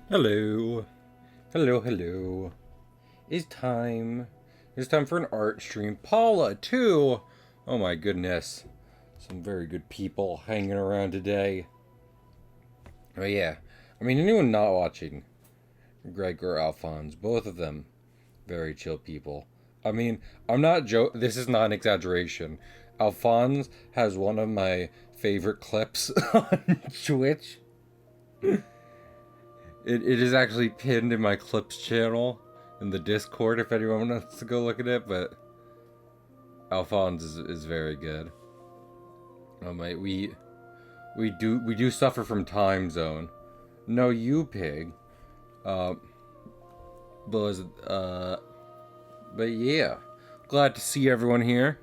Hello. Hello, hello. It's time. It's time for an art stream. Paula, too. Oh my goodness. Some very good people hanging around today. Oh yeah. I mean, anyone not watching, Greg or Alphonse, both of them, very chill people. I mean, I'm not this is not an exaggeration. Alphonse has one of my favorite clips on Twitch. It is actually pinned in my clips channel in the Discord if anyone wants to go look at it, but Alphonse is very good. Oh my, we do suffer from time zone. No, you pig. But yeah, glad to see everyone here.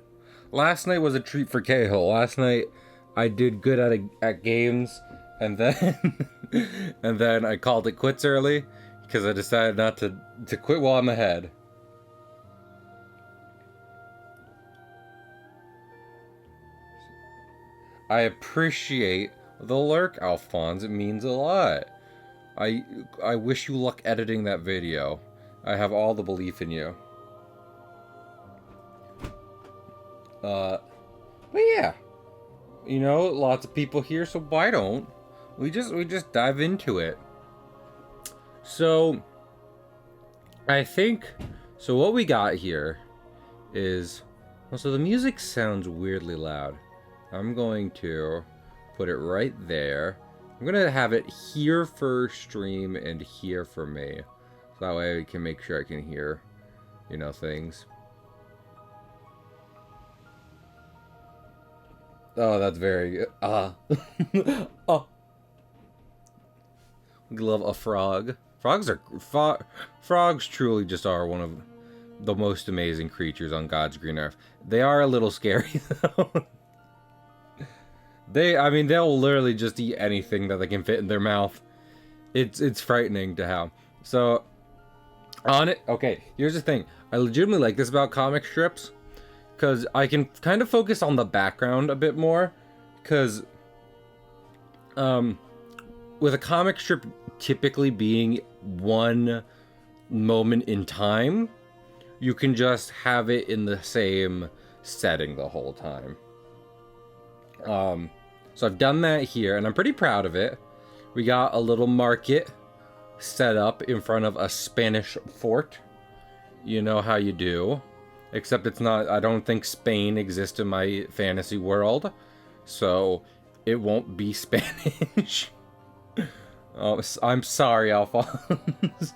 Last night was a treat for Cahill. Last night I did good at games, and then and then I called it quits early because I decided not to quit while I'm ahead. I appreciate the lurk, Alphonse. It means a lot. I wish you luck editing that video. I have all the belief in you. But yeah, you know, lots of people here, so why don't we just dive into it? So I think so. What we got here is well, so the music sounds weirdly loud. I'm going to put it right there. I'm gonna have it here for stream and here for me, so that way I can make sure I can hear, you know, things. Oh, that's very good. Oh, we love a frog. Frogs truly just are one of the most amazing creatures on God's green earth. They are a little scary though. I mean, they'll literally just eat anything that they can fit in their mouth. It's frightening to have. So, on it. Okay, here's the thing. I legitimately like this about comic strips, because I can kind of focus on the background a bit more. Because, with a comic strip typically being one moment in time, you can just have it in the same setting the whole time. So I've done that here, and I'm pretty proud of it. We got a little market set up in front of a Spanish fort. You know how you do. Except it's not, I don't think Spain exists in my fantasy world. So it won't be Spanish. Oh, I'm sorry, Alphonse.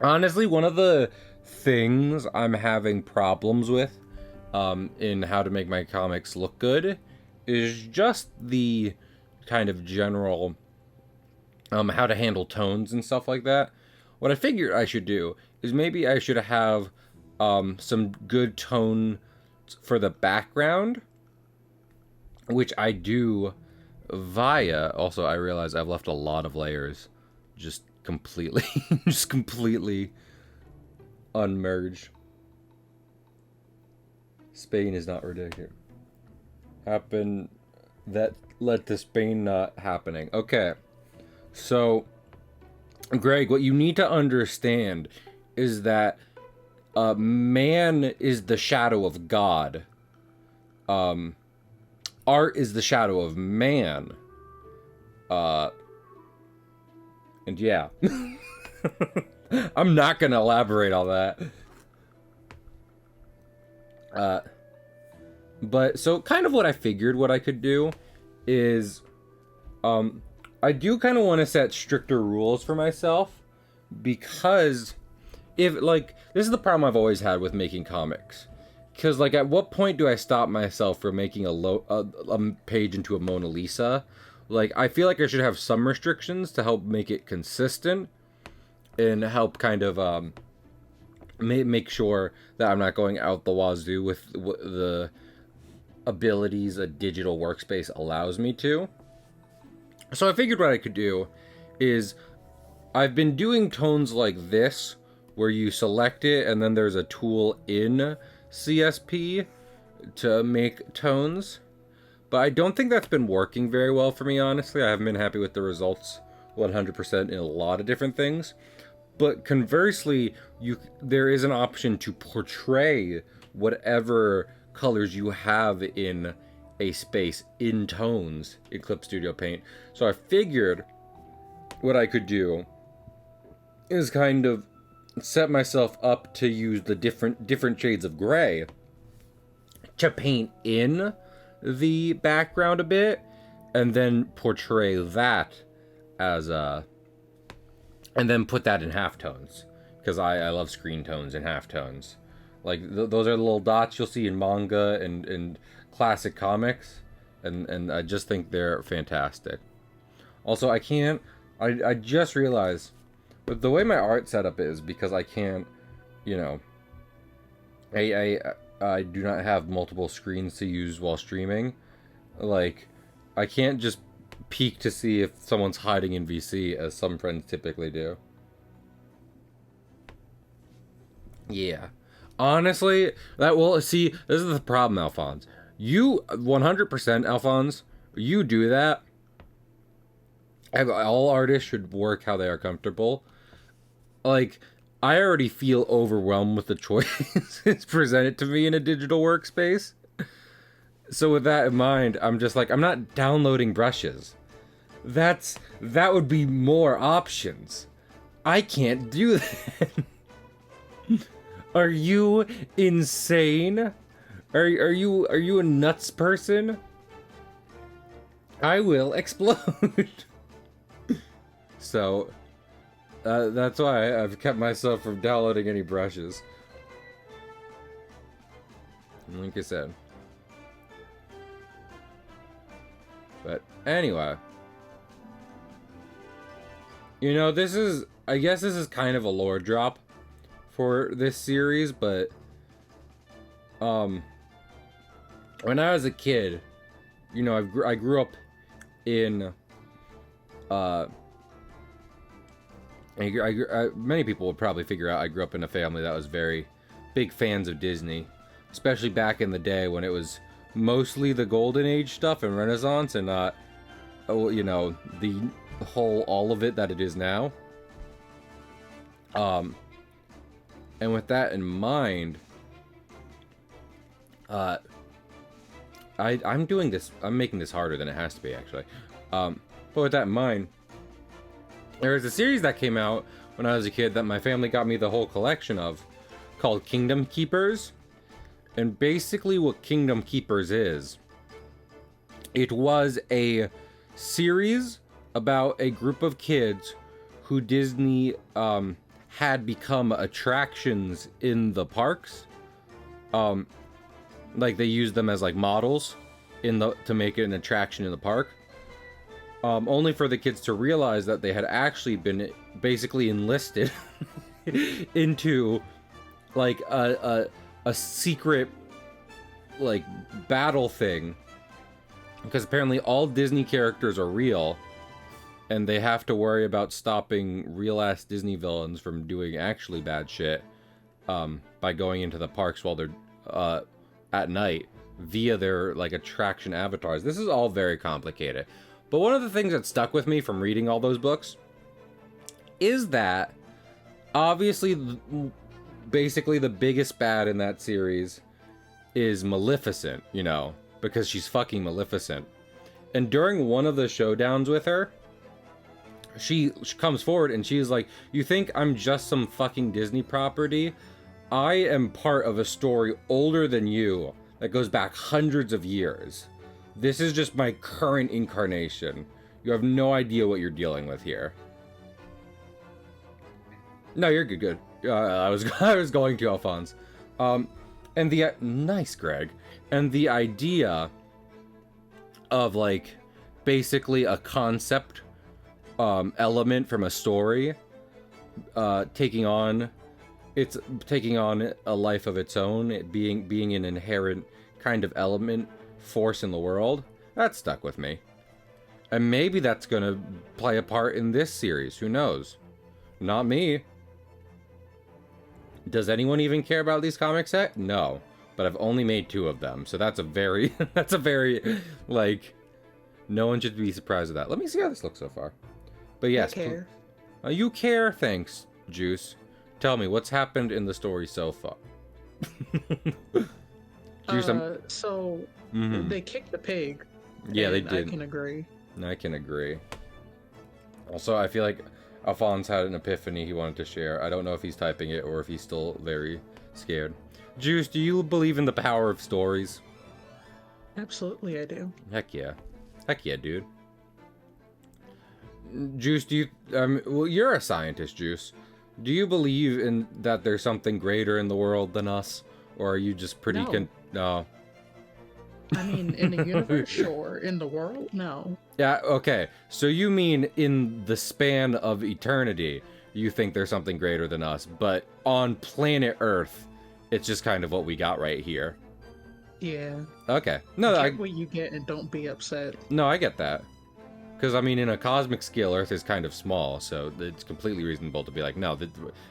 Honestly, one of the things I'm having problems with in how to make my comics look good is just the kind of general how to handle tones and stuff like that. What I figured I should do is maybe I should have some good tone for the background, which I do via. Also, I realize I've left a lot of layers just completely unmerged. Spain is not ridiculous. That led to Spain not happening. Okay. So, Greg, what you need to understand is that man is the shadow of God. Art is the shadow of man. And yeah. I'm not gonna elaborate on that. But so kind of what I figured what I could do is I do kind of want to set stricter rules for myself, because if, like, this is the problem I've always had with making comics, because, like, at what point do I stop myself from making a page into a Mona Lisa? Like, I feel like I should have some restrictions to help make it consistent and help kind of make sure that I'm not going out the wazoo with the abilities a digital workspace allows me to. So I figured what I could do is, I've been doing tones like this, where you select it and then there's a tool in CSP to make tones. But I don't think that's been working very well for me, honestly. I haven't been happy with the results 100% in a lot of different things. But conversely, there is an option to portray whatever colors you have in a space in tones in Clip Studio Paint. So I figured what I could do is kind of set myself up to use the different shades of gray to paint in the background a bit, and then portray that as and then put that in halftones, because I love screen tones and halftones. Like those are the little dots you'll see in manga and classic comics, and I just think they're fantastic. Also, I just realized with the way my art setup is, because I can't, you know, I do not have multiple screens to use while streaming. Like, I can't just peek to see if someone's hiding in VC, as some friends typically do. Yeah. Honestly, see, this is the problem, Alphonse. You, 100%, Alphonse, you do that. All artists should work how they are comfortable. Like, I already feel overwhelmed with the choices presented to me in a digital workspace. So with that in mind, I'm just like, I'm not downloading brushes. That would be more options. I can't do that. Are you insane? Are you a nuts person? I will explode. So that's why I've kept myself from downloading any brushes. Like I said, But anyway, you know, I guess this is kind of a lore drop for this series, but when I was a kid, you know, I grew up in many people would probably figure out I grew up in a family that was very big fans of Disney, especially back in the day when it was mostly the Golden Age stuff and Renaissance, and not, you know, the whole all of it that it is now. And with that in mind, I'm making this harder than it has to be, actually. But with that in mind, there was a series that came out when I was a kid that my family got me the whole collection of, called Kingdom Keepers. And basically what Kingdom Keepers is, it was a series about a group of kids who Disney had become attractions in the parks. Like they used them as like models to make it an attraction in the park. Only for the kids to realize that they had actually been basically enlisted into like a secret like battle thing, because apparently all Disney characters are real, and they have to worry about stopping real ass Disney villains from doing actually bad shit by going into the parks while they're at night via their like attraction avatars. This is all very complicated. But one of the things that stuck with me from reading all those books is that obviously, basically the biggest bad in that series is Maleficent, you know, because she's fucking Maleficent. And during one of the showdowns with her, she comes forward and she's like, "You think I'm just some fucking Disney property? I am part of a story older than you that goes back hundreds of years. This is just my current incarnation. You have no idea what you're dealing with here." No, you're good. I was going to, Alphonse. And the nice, Greg. And the idea of like basically a concept element from a story taking on a life of its own, it being an inherent kind of element, force in the world, that stuck with me. And maybe that's gonna play a part in this series, who knows? Not me. Does anyone even care about these comics yet? No, but I've only made 2 of them, so that's a very like, no one should be surprised at that. Let me see how this looks so far. But yes, I care. You care. Thanks, Juice. Tell me what's happened in the story so far. Juice, they kicked the pig. Yeah, they did. I can agree. I can agree. Also, I feel like Alphonse had an epiphany he wanted to share. I don't know if he's typing it or if he's still very scared. Juice, do you believe in the power of stories? Absolutely, I do. Heck yeah. Heck yeah, dude. Juice, do you... well, you're a scientist, Juice. Do you believe in that there's something greater in the world than us? Or are you just pretty... No. I mean, in the universe, sure. In the world, no. Yeah, okay. So you mean in the span of eternity, you think there's something greater than us, but on planet Earth, it's just kind of what we got right here. Yeah. Okay. No, get what you get and don't be upset. No, I get that. Because, I mean, in a cosmic scale, Earth is kind of small, so it's completely reasonable to be like, no,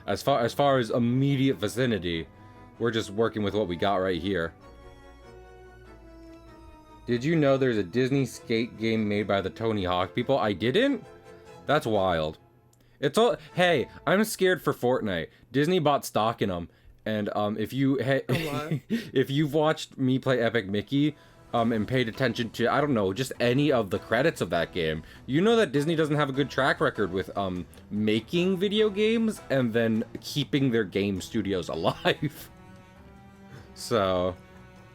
as far as immediate vicinity, we're just working with what we got right here. Did you know there's a Disney skate game made by the Tony Hawk people? I didn't? That's wild. It's all... Hey, I'm scared for Fortnite. Disney bought stock in them. And if you've watched me play Epic Mickey and paid attention to, I don't know, just any of the credits of that game, you know that Disney doesn't have a good track record with making video games and then keeping their game studios alive. So...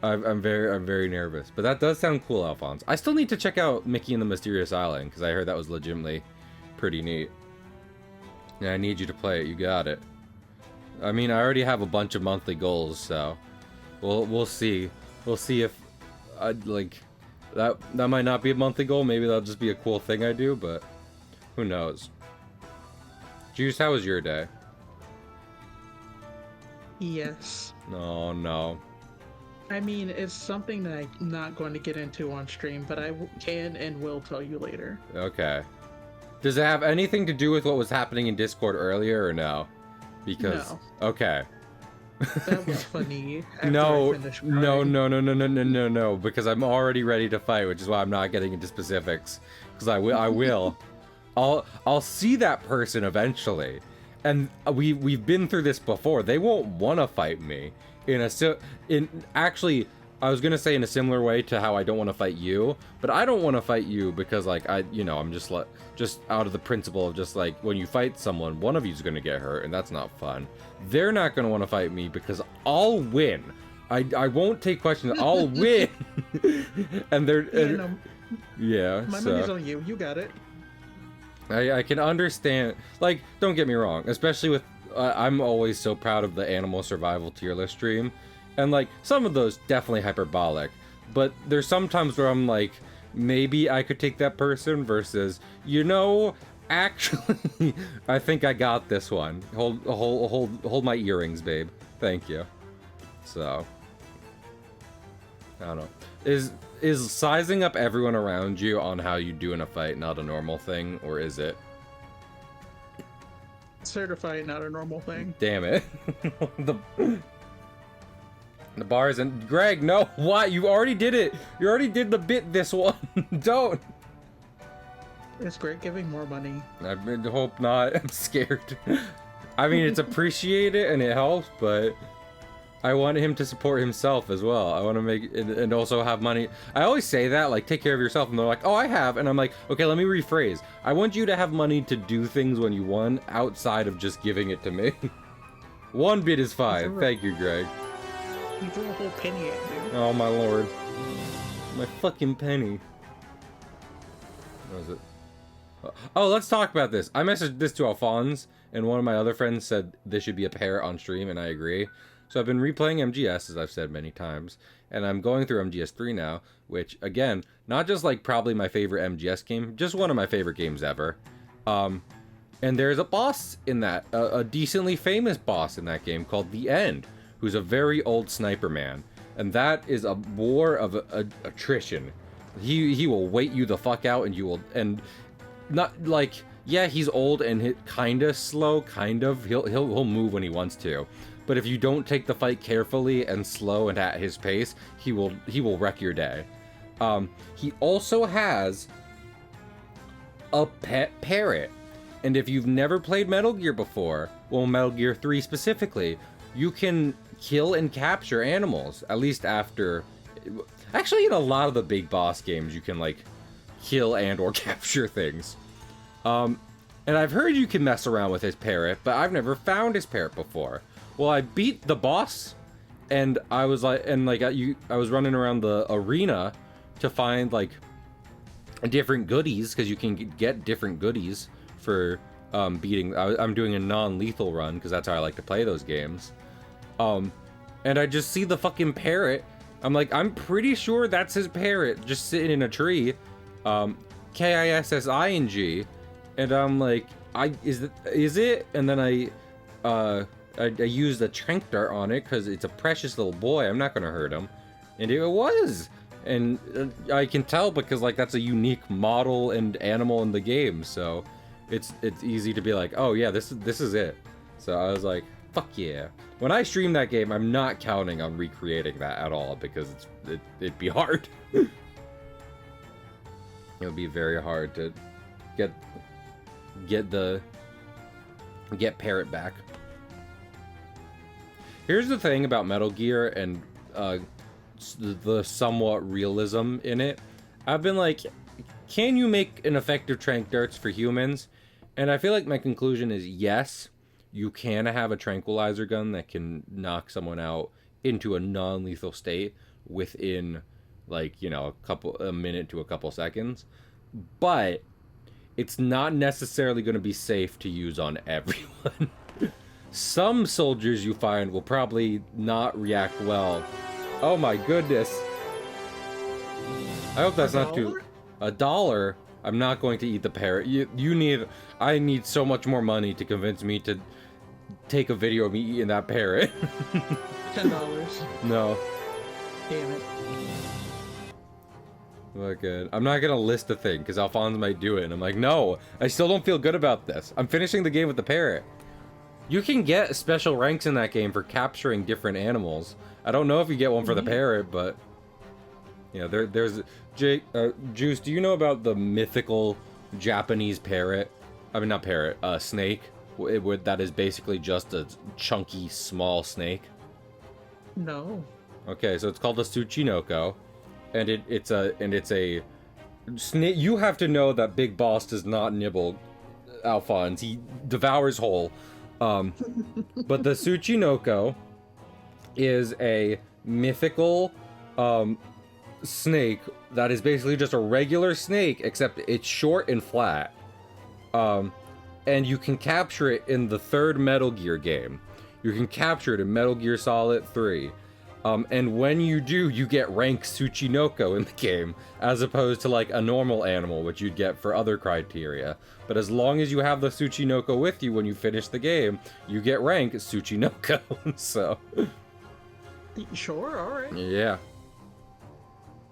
I'm very nervous, but that does sound cool, Alphonse. I still need to check out Mickey and the Mysterious Island because I heard that was legitimately pretty neat. Yeah, I need you to play it. You got it. I mean, I already have a bunch of monthly goals, so we'll see. We'll see if That might not be a monthly goal. Maybe that'll just be a cool thing I do, but who knows? Juice, how was your day? Yes. No, no. I mean, it's something that I'm not going to get into on stream, but I can and will tell you later. Okay. Does it have anything to do with what was happening in Discord earlier or no? Because No. okay. That was funny. After No, I finished no, crying. no, no, no, no, no, no, no, because I'm already ready to fight, which is why I'm not getting into specifics. Because I will. I'll see that person eventually, and we've been through this before. They won't want to fight me actually. I was gonna say in a similar way to how I don't want to fight you, but I don't want to fight you because like I'm just out of the principle of just like when you fight someone, one of you's gonna get hurt, and that's not fun. They're not gonna want to fight me because I'll win. I won't take questions. I'll win. And they're yeah. My so. money's on you. You got it. I can understand, like, don't get me wrong, especially with, I'm always so proud of the animal survival tier list stream, and, like, some of those definitely hyperbolic, but there's some times where I'm like, maybe I could take that person versus, actually, I think I got this one. Hold my earrings, babe. Thank you. So, I don't know. Is sizing up everyone around you on how you do in a fight not a normal thing, or is it? Certified, not a normal thing. Damn it. the bar isn't... Greg, no, what? You already did it. You already did the bit this one. Don't. It's great giving more money. I hope not. I'm scared. I mean, it's appreciated and it helps, but... I want him to support himself as well. I want to make and also have money. I always say that, like, take care of yourself, and they're like, oh, I have, and I'm like, okay, let me rephrase. I want you to have money to do things when you want, outside of just giving it to me. One bit is fine. Thank you, Greg. You threw a whole penny at me. Oh my lord, my fucking penny. What was it? Oh, let's talk about this. I messaged this to Alphonse, and one of my other friends said this should be a pair on stream, and I agree. So I've been replaying MGS, as I've said many times, and I'm going through MGS3 now, which, again, not just, like, probably my favorite MGS game, just one of my favorite games ever. And there's a boss in that, a decently famous boss in that game called The End, who's a very old sniper man, and that is a war of attrition. He will wait you the fuck out, and you will, and not, like, yeah, he's old and kinda slow, kind of, he'll move when he wants to. But if you don't take the fight carefully and slow and at his pace, he will wreck your day. He also has a pet parrot. And if you've never played Metal Gear before, well, Metal Gear 3 specifically, you can kill and capture animals, at least after... Actually, in a lot of the big boss games, you can, like, kill and or capture things. And I've heard you can mess around with his parrot, but I've never found his parrot before. Well, I beat the boss, and I was like, I was running around the arena to find, like, different goodies, because you can get different goodies for beating. I'm doing a non-lethal run, because that's how I like to play those games. And I just see the fucking parrot. I'm like, I'm pretty sure that's his parrot, just sitting in a tree. Kissing, and I'm like, is it? And then I used a trank dart on it because it's a precious little boy. I'm not gonna hurt him, and it was. And I can tell because, like, that's a unique model and animal in the game, so it's easy to be like, oh yeah, this is it. So I was like, fuck yeah. When I stream that game, I'm not counting on recreating that at all because it'd be hard. It would be very hard to get Parrot back. Here's the thing about Metal Gear and the somewhat realism in it. I've been like, can you make an effective trank darts for humans? And I feel like my conclusion is yes, you can have a tranquilizer gun that can knock someone out into a non-lethal state within, like, you know, a minute to a couple seconds. But it's not necessarily going to be safe to use on everyone. Some soldiers you find will probably not react well. Oh my goodness. I hope that's not $1? too... $1? I'm not going to eat the parrot. I need so much more money to convince me to take a video of me eating that parrot. $10. No. Damn it. Okay. I'm not gonna list the thing, because Alphonse might do it, and I'm like, no, I still don't feel good about this. I'm finishing the game with the parrot. You can get special ranks in that game for capturing different animals. I don't know if you get one for the parrot, but... Yeah, there's... Juice, do you know about the mythical Japanese parrot? I mean, not parrot, snake. That is basically just a chunky, small snake. No. Okay, so it's called a Tsuchinoko. And it's a snake. You have to know that Big Boss does not nibble Alphonse. He devours whole. But the Tsuchinoko is a mythical snake that is basically just a regular snake, except it's short and flat. And you can capture it in the third Metal Gear game. You can capture it in Metal Gear Solid 3. And when you do, you get rank Tsuchinoko in the game, as opposed to like a normal animal, which you'd get for other criteria. But as long as you have the Tsuchinoko with you when you finish the game, you get rank Tsuchinoko. So... Sure, alright. Yeah.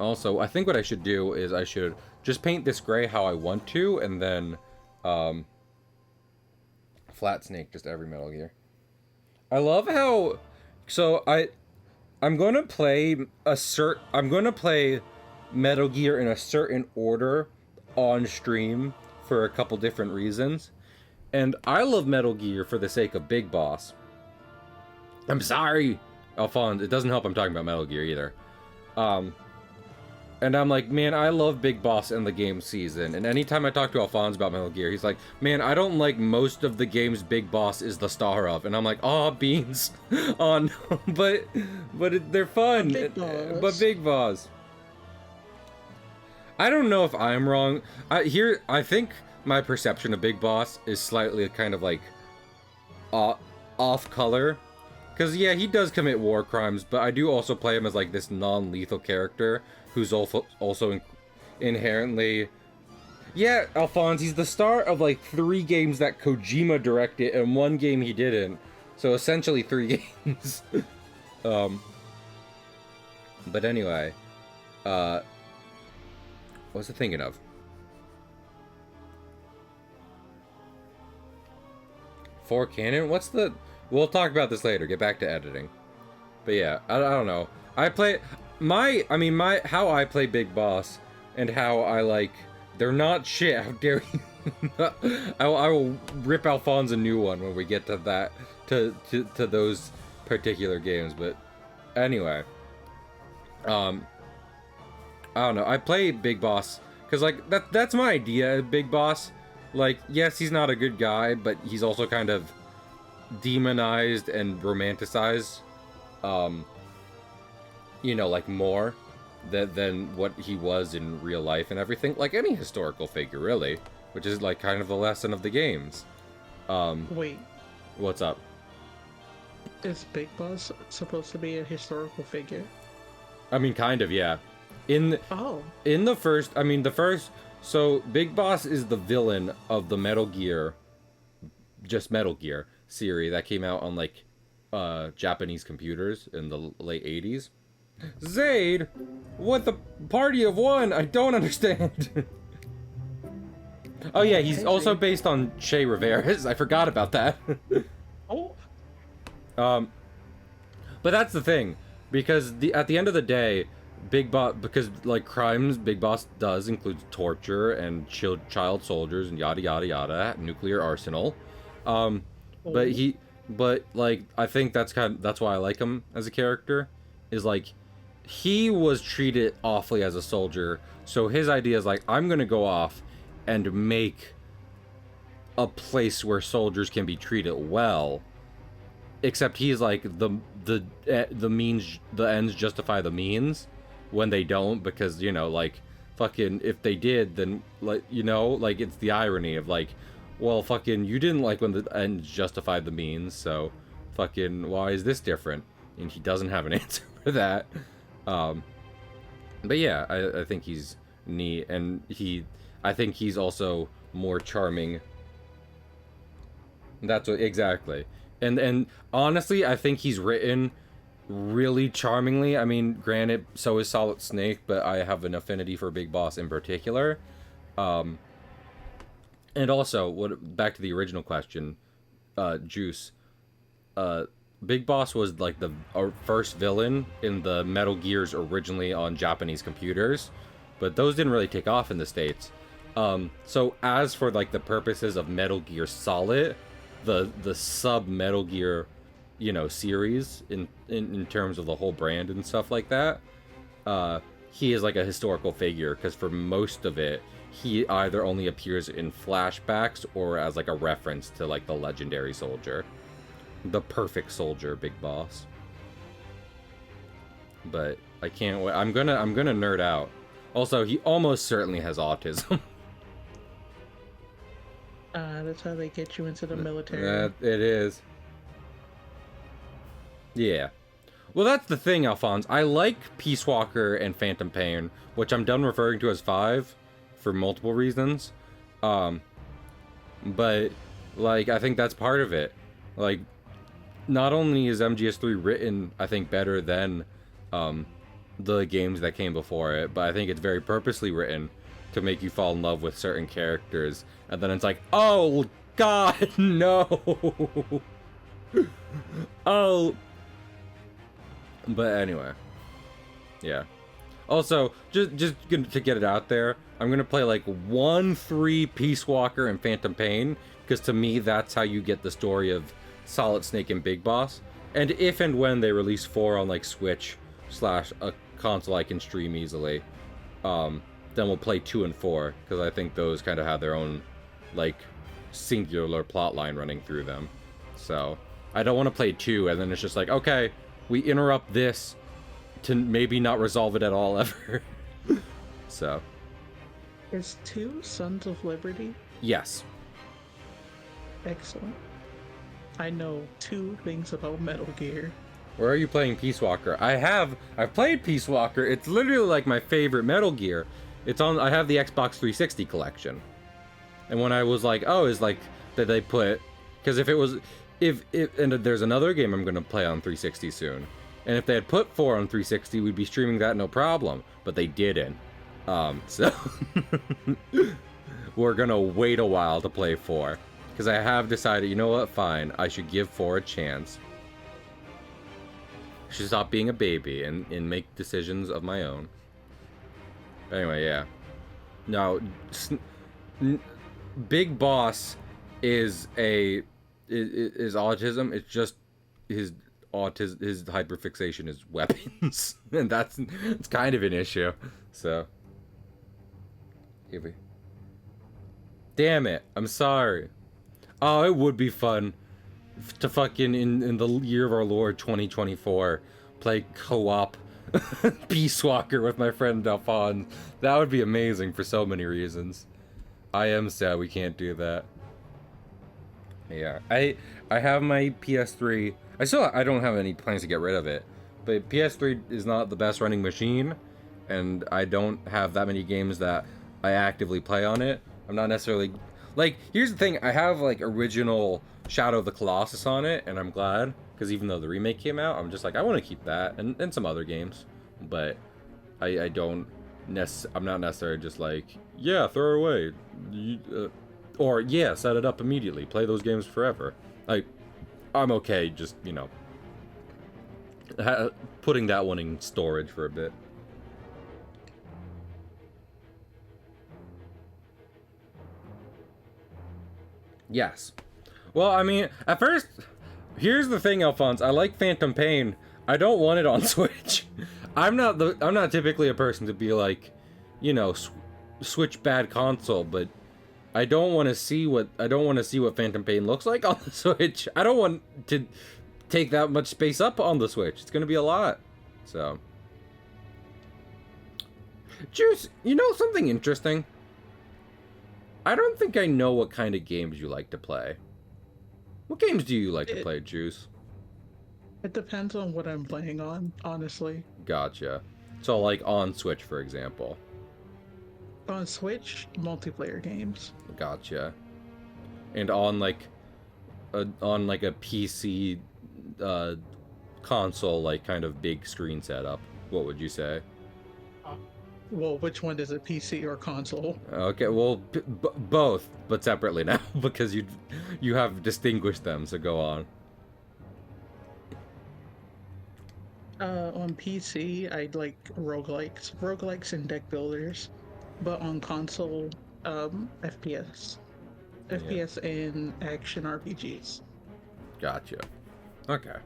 Also, I think what I should do is I should just paint this gray how I want to, and then, flat snake just every Metal Gear. I love how... So, I'm going to play Metal Gear in a certain order on stream for a couple different reasons. And I love Metal Gear for the sake of Big Boss. I'm sorry, Alphonse, it doesn't help I'm talking about Metal Gear either. And I'm like, man, I love Big Boss in the game season. And anytime I talk to Alphonse about Metal Gear, he's like, man, I don't like most of the games Big Boss is the star of. And I'm like, aw, beans. Oh, no. But they're fun. But Big Boss. I don't know if I'm wrong. I think my perception of Big Boss is slightly kind of like off color. Because, yeah, he does commit war crimes, but I do also play him as, like, this non-lethal character who's also inherently... Yeah, Alphonse, he's the star of, like, 3 games that Kojima directed and 1 game he didn't. So, essentially, 3 games. But anyway. What was I thinking of? 4 canon? What's the... We'll talk about this later. Get back to editing. But yeah, I don't know. How I play Big Boss and how I like... They're not shit. How dare you? I will rip Alphonse a new one when we get to that, to those particular games. But anyway, I don't know. I play Big Boss because like that's my idea of Big Boss. Like, yes, he's not a good guy, but he's also kind of demonized and romanticized, you know, like more than what he was in real life and everything, like any historical figure, really, which is like kind of the lesson of the games. Wait, what's up? is Big Boss supposed to be a historical figure? I mean, kind of, yeah. In the first, so Big Boss is the villain of the Metal Gear series that came out on like Japanese computers in the late 80s. Zaid, what the party of one? I don't understand. Oh yeah, he's also based on Che Rivera's. I forgot about that. Oh. But that's the thing, because at the end of the day, because like crimes Big Boss does include torture and child soldiers and yada yada yada, nuclear arsenal. But like I think that's why I like him as a character, is like he was treated awfully as a soldier, so his idea is like, I'm gonna go off and make a place where soldiers can be treated well. Except he's like the ends justify the means when they don't, because, you know, like, fucking if they did, then, like, you know, like, it's the irony of like, well, fucking you didn't like when the ends justified the means, so fucking why is this different? And he doesn't have an answer for that. But yeah, I think he's neat, and I think he's also more charming. That's what exactly. And honestly, I think he's written really charmingly. I mean, granted, so is Solid Snake, but I have an affinity for Big Boss in particular. Um, and also, what back to the original question, Juice. Uh, Big Boss was like the first villain in the Metal Gears originally on Japanese computers, but those didn't really take off in the States. So as for like the purposes of Metal Gear Solid, the sub Metal Gear, series in terms of the whole brand and stuff like that, he is like a historical figure because for most of it, he either only appears in flashbacks or as like a reference to like the legendary soldier, the perfect soldier, Big Boss. But I can't wait. I'm gonna nerd out. Also, he almost certainly has autism. That's how they get you into the military. That it is. Yeah. Well, that's the thing, Alphonse. I like Peace Walker and Phantom Pain, which I'm done referring to as 5 for multiple reasons. But like I think that's part of it. Like not only is MGS3 written, I think, better than the games that came before it, but I think it's very purposely written to make you fall in love with certain characters, and then it's like, oh God, no. Oh. But anyway, yeah. Also, just to get it out there, I'm gonna play like 1-3 Peace Walker and Phantom Pain, because to me that's how you get the story of Solid Snake and Big Boss. And if and when they release 4 on like Switch / a console I can stream easily, then we'll play 2 and 4, because I think those kind of have their own like singular plot line running through them. So I don't want to play 2 and then it's just like, okay, we interrupt this to maybe not resolve it at all ever. So Is 2 Sons of Liberty? yes. Excellent. I know 2 things about Metal Gear. Where are you playing Peace Walker? I've played Peace Walker. It's literally like my favorite Metal Gear. I have the Xbox 360 collection. And when I was like, oh, is like that they put, because and there's another game I'm gonna play on 360 soon. And if they had put 4 on 360, we'd be streaming that no problem. But they didn't. So we're gonna wait a while to play 4. Because I have decided, you know what, fine, I should give 4 a chance. I should stop being a baby and make decisions of my own. Anyway, yeah. Now, Big Boss is autism. It's just his hyperfixation is weapons. And it's kind of an issue. So here we. Damn it. I'm sorry. Oh, it would be fun to fucking in the year of our Lord 2024 play co-op Peace Walker with my friend Alphonse. That would be amazing for so many reasons. I am sad we can't do that. Yeah, I have my PS3. I don't have any plans to get rid of it, but PS3 is not the best running machine, and I don't have that many games that I actively play on it. I'm not necessarily like. Here's the thing: I have like original Shadow of the Colossus on it, and I'm glad, because even though the remake came out, I'm just like, I want to keep that and some other games, but I don't. I'm not necessarily just like, yeah, throw it away, or yeah, set it up immediately, play those games forever. Like, I'm okay, just putting that one in storage for a bit. Yes. Well, I mean, at first, here's the thing, Alphonse. I like Phantom Pain. I don't want it on Switch. I'm not typically a person to be like, Switch bad console, but I don't want to see what Phantom Pain looks like on the Switch. I don't want to take that much space up on the Switch. It's gonna be a lot. So, Juice, something interesting? I don't think I know what kind of games you like to play. What games do you like to play, Juice? It depends on what I'm playing on, honestly. Gotcha. So like on Switch, for example. On Switch, multiplayer games. Gotcha. And on like a PC console, like kind of big screen setup, what would you say? Well, which one is it, PC or console? Okay, well, both, but separately now because you have distinguished them. So go on. On PC, I like roguelikes and deck builders, but on console, FPS, Yeah. FPS and action RPGs. Gotcha. Okay.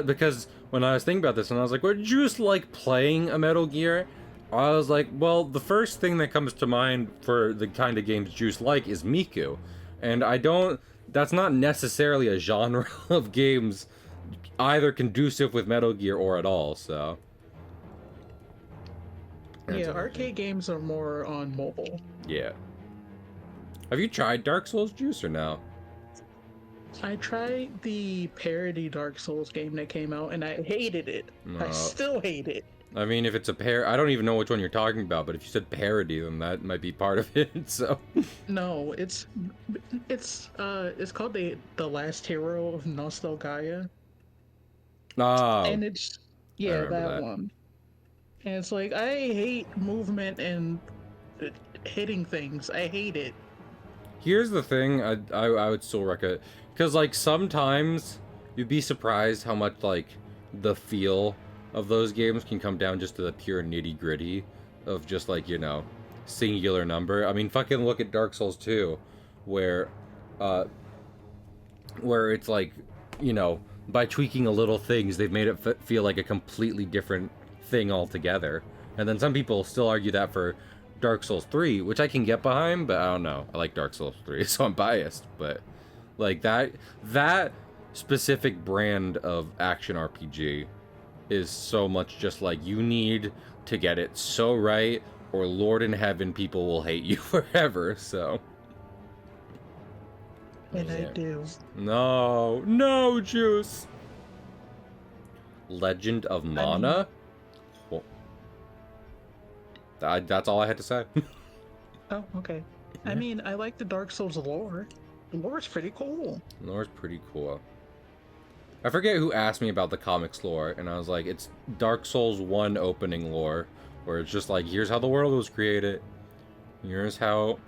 Because when I was thinking about this, and I was like, "Would you just like playing a Metal Gear?" I was like, "Well, the first thing that comes to mind for the kind of games Juice like is Miku," and I don't. That's not necessarily a genre of games either conducive with Metal Gear or at all. So. Yeah, arcade games are more on mobile. Yeah. Have you tried Dark Souls, Juice, or no? I tried the parody Dark Souls game that came out, and I hated it. No. I still hate it. I mean, if it's a I don't even know which one you're talking about, but if you said parody, then that might be part of it, so... No, it's called the Last Hero of Nostalgia. Oh, And it's, yeah, that. one. And it's like, I hate movement and hitting things. I hate it. Here's the thing, I would still recommend... Because, like, sometimes you'd be surprised how much, like, the feel of those games can come down just to the pure nitty-gritty of just, like, you know, singular number. I mean, fucking look at Dark Souls 2, where it's like, you know, by tweaking a little things, they've made it feel like a completely different thing altogether. And then some people still argue that for Dark Souls 3, which I can get behind, but I don't know. I like Dark Souls 3, so I'm biased, but like that specific brand of action RPG is so much just like, you need to get it so right, or Lord in heaven, people will hate you forever. So And yeah. I do. No, Juice. Legend of Mana. That's all I had to say. Oh, okay. Yeah. I mean, I like the Dark Souls lore. The lore is pretty cool. Lore's pretty cool. I forget who asked me about the comics lore, and I was like, it's Dark Souls 1 opening lore, where it's just like, here's how the world was created. Here's how,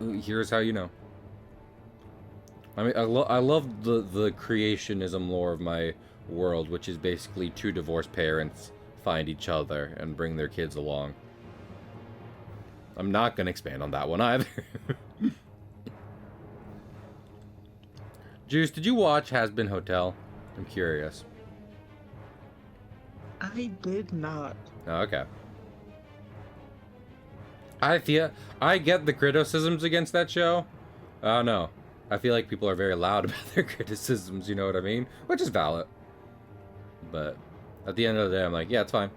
you know. I mean, I love the creationism lore of my world, which is basically two divorced parents find each other and bring their kids along. I'm not going to expand on that one either. Juice, did you watch Has Been Hotel? I'm curious. I did not. Oh, okay. I get the criticisms against that show. I don't know. I feel like people are very loud about their criticisms, you know what I mean? Which is valid. But at the end of the day, I'm like, yeah, it's fine.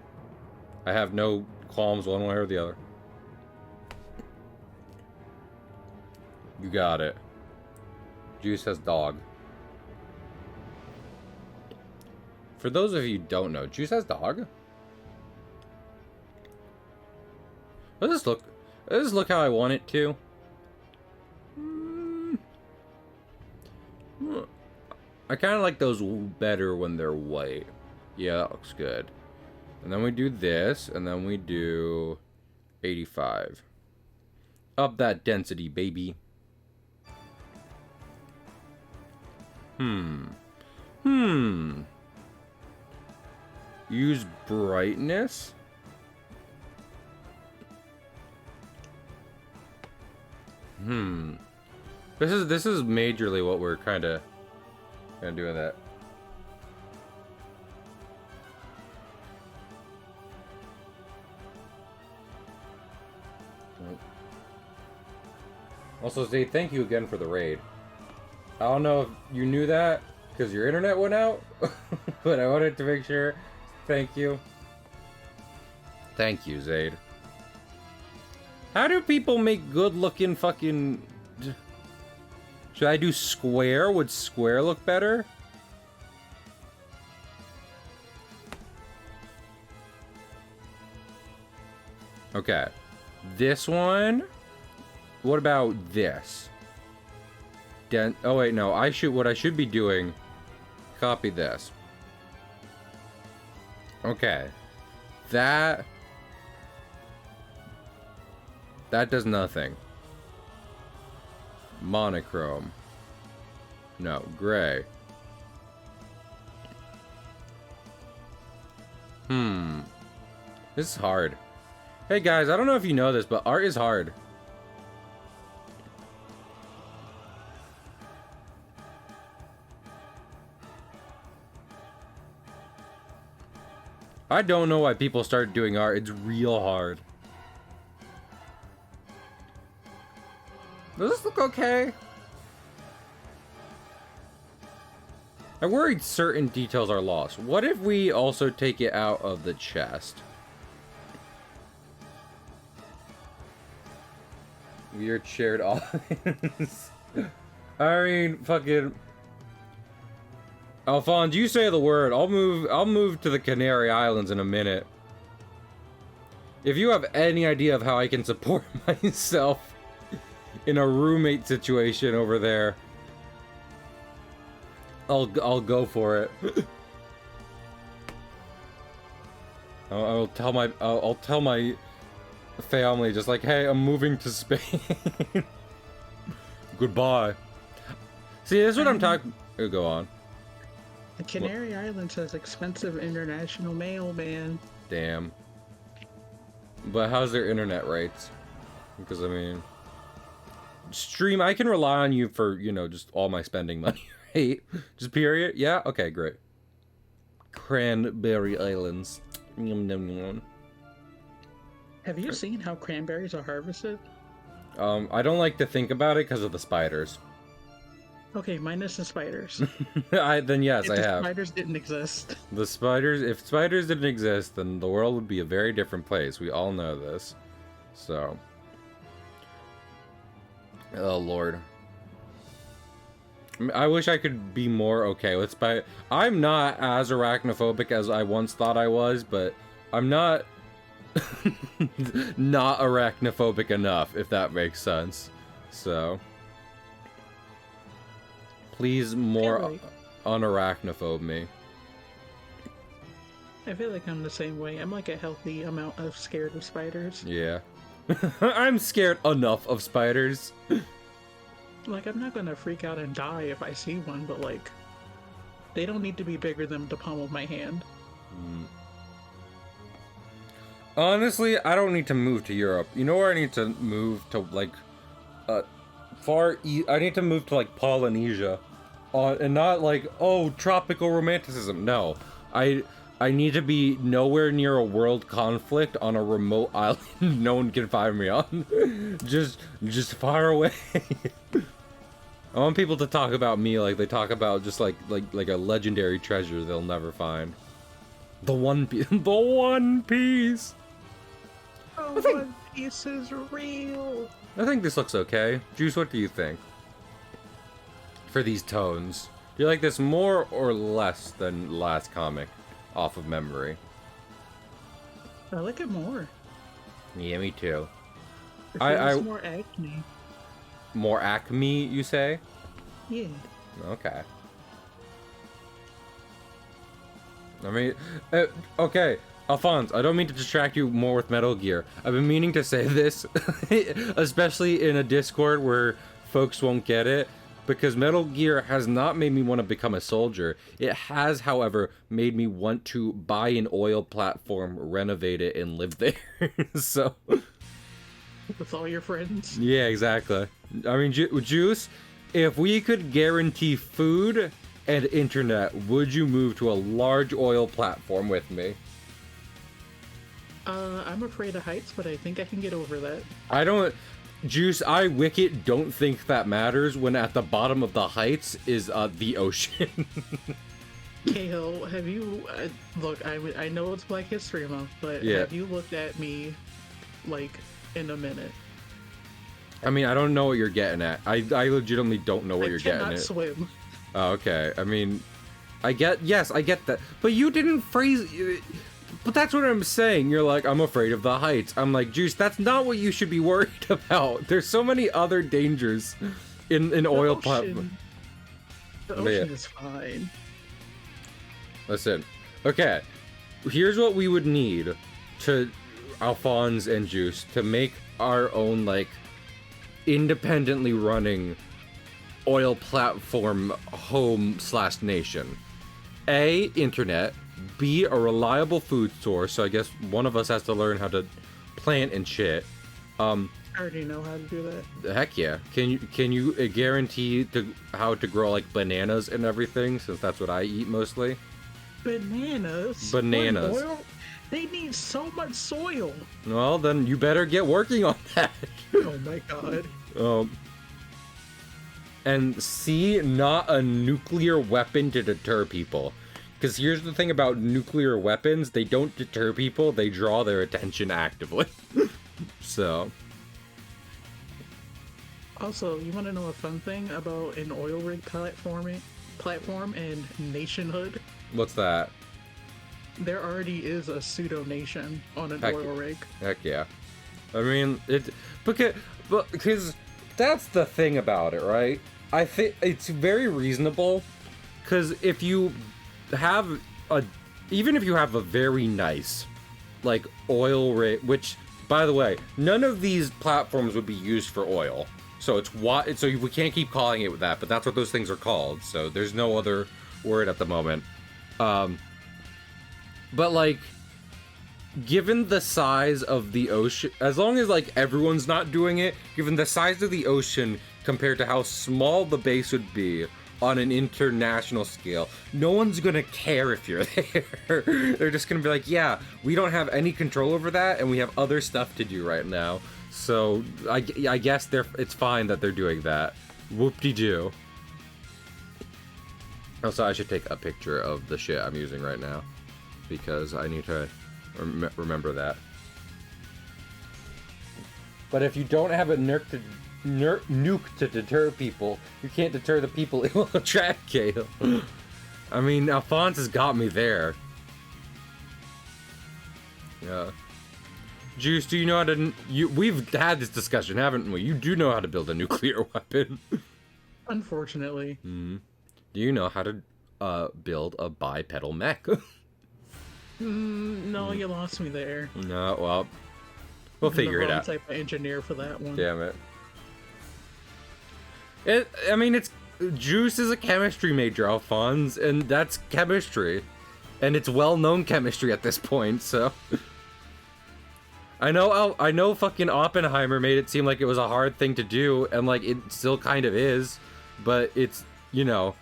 I have no qualms one way or the other. You got it. Juice has dog. For those of you who don't know, Juice has dog? Does this look how I want it to? I kind of like those better when they're white. Yeah, that looks good. And then we do this, and then we do 85. Up that density, baby. Use brightness? This is majorly what we're kind of doing that. Also, say thank you again for the raid. I don't know if you knew that because your internet went out, but I wanted to make sure. Thank you. Thank you, Zaid. How do people make good-looking fucking... Should I do square? Would square look better? Okay. This one? What about this? Oh wait, no. What I should be doing, copy this. Okay. That does nothing. Monochrome. No, gray. This is hard. Hey guys, I don't know if you know this, but art is hard. I don't know why people start doing art. It's real hard. Does this look okay? I'm worried certain details are lost. What if we also take it out of the chest? Weird shared audience. I mean, fucking... Alphonse, you say the word. I'll move to the Canary Islands in a minute. If you have any idea of how I can support myself in a roommate situation over there, I'll go for it. I'll tell my family just like, hey, I'm moving to Spain. Goodbye. See, this is what I'm talking. Go on. The Canary Islands has expensive international mail, man. Damn. But how's their internet rates? Because I mean, stream. I can rely on you for, you know, just all my spending money. Right? Just period. Yeah. Okay. Great. Cranberry Islands. Yum, yum, yum. Have you seen how cranberries are harvested? I don't like to think about it because of the spiders. Okay, minus the spiders. Then yes, I have. If the spiders didn't exist. The spiders, if spiders didn't exist, then the world would be a very different place. We all know this. So. Oh, Lord. I wish I could be more okay with spiders. I'm not as arachnophobic as I once thought I was, but I'm not... not arachnophobic enough, if that makes sense. So... Please more unarachnophobe me. I feel like I'm the same way. I'm like a healthy amount of scared of spiders. Yeah. I'm scared enough of spiders. Like, I'm not gonna freak out and die if I see one, but like, they don't need to be bigger than the palm of my hand. Honestly, I don't need to move to Europe. You know where I need to move to, like, I need to move to, like, Polynesia. And not, like, oh, tropical romanticism. No. I need to be nowhere near a world conflict on a remote island no one can find me on. just far away. I want people to talk about me like they talk about just like a legendary treasure they'll never find. The One Piece. The One Piece! Oh, One Piece is real! I think this looks okay. Juice, what do you think? For these tones. Do you like this more or less than last comic? Off of memory. I like it more. Yeah, me too. I more acne. More acme, you say? Yeah. Okay. I mean, okay, Alphonse, I don't mean to distract you more with Metal Gear. I've been meaning to say this, especially in a Discord where folks won't get it, because Metal Gear has not made me want to become a soldier. It has, however, made me want to buy an oil platform, renovate it, and live there. So... With all your friends? Yeah, exactly. I mean, Juice, if we could guarantee food and internet, would you move to a large oil platform with me? I'm afraid of heights, but I think I can get over that. I don't... Juice, I wicked don't think that matters when at the bottom of the heights is the ocean. Cahill, have you... look, I know it's Black History Month, but yeah. Have you looked at me, like, in a minute? I mean, I don't know what you're getting at. I legitimately don't know what you're getting at. I cannot swim. Oh, okay. I mean, yes, I get that. But you didn't phrase... But that's what I'm saying. You're like, I'm afraid of the heights. I'm like, Juice, that's not what you should be worried about. There's so many other dangers in oil platform. The ocean is fine. Listen, okay. Here's what we would need to Alphonse and Juice to make our own like independently running oil platform home/nation. A, internet. B, a reliable food source. So I guess one of us has to learn how to plant and shit. I already know how to do that. Heck yeah. Can you guarantee how to grow like bananas and everything, since that's what I eat mostly? Bananas? Bananas. Oil? They need so much soil. Well, then you better get working on that. Oh my god. And C, not a nuclear weapon to deter people. Because here's the thing about nuclear weapons, they don't deter people, they draw their attention actively. So. Also, you want to know a fun thing about an oil rig platform and nationhood? What's that? There already is a pseudo-nation on an Heck, oil rig. Heck yeah. I mean, because that's the thing about it, right? I think it's very reasonable, because if you have even if you have a very nice, like, oil rig, which, by the way, none of these platforms would be used for oil. So so we can't keep calling it that, but that's what those things are called. So there's no other word at the moment. But like, given the size of the ocean, as long as like everyone's not doing it, given the size of the ocean compared to how small the base would be on an international scale, no one's gonna care if you're there. They're just gonna be like, yeah, we don't have any control over that, and we have other stuff to do right now. So I guess it's fine that they're doing that. Whoop-de-doo. Also, I should take a picture of the shit I'm using right now, because I need to remember that. But if you don't have a nuke to deter people, you can't deter the people it will attract, Cahill. I mean, Alphonse has got me there. Yeah. Juice, do you know how to... We've had this discussion, haven't we? You do know how to build a nuclear weapon. Unfortunately. Mm-hmm. Do you know how to build a bipedal mech? No, you lost me there. No, well, we'll figure it out. Type of engineer for that one. Damn it. I mean, Juice is a chemistry major, Alphonse, and that's chemistry. And it's well-known chemistry at this point, so... I know fucking Oppenheimer made it seem like it was a hard thing to do, and like, it still kind of is, but it's, you know,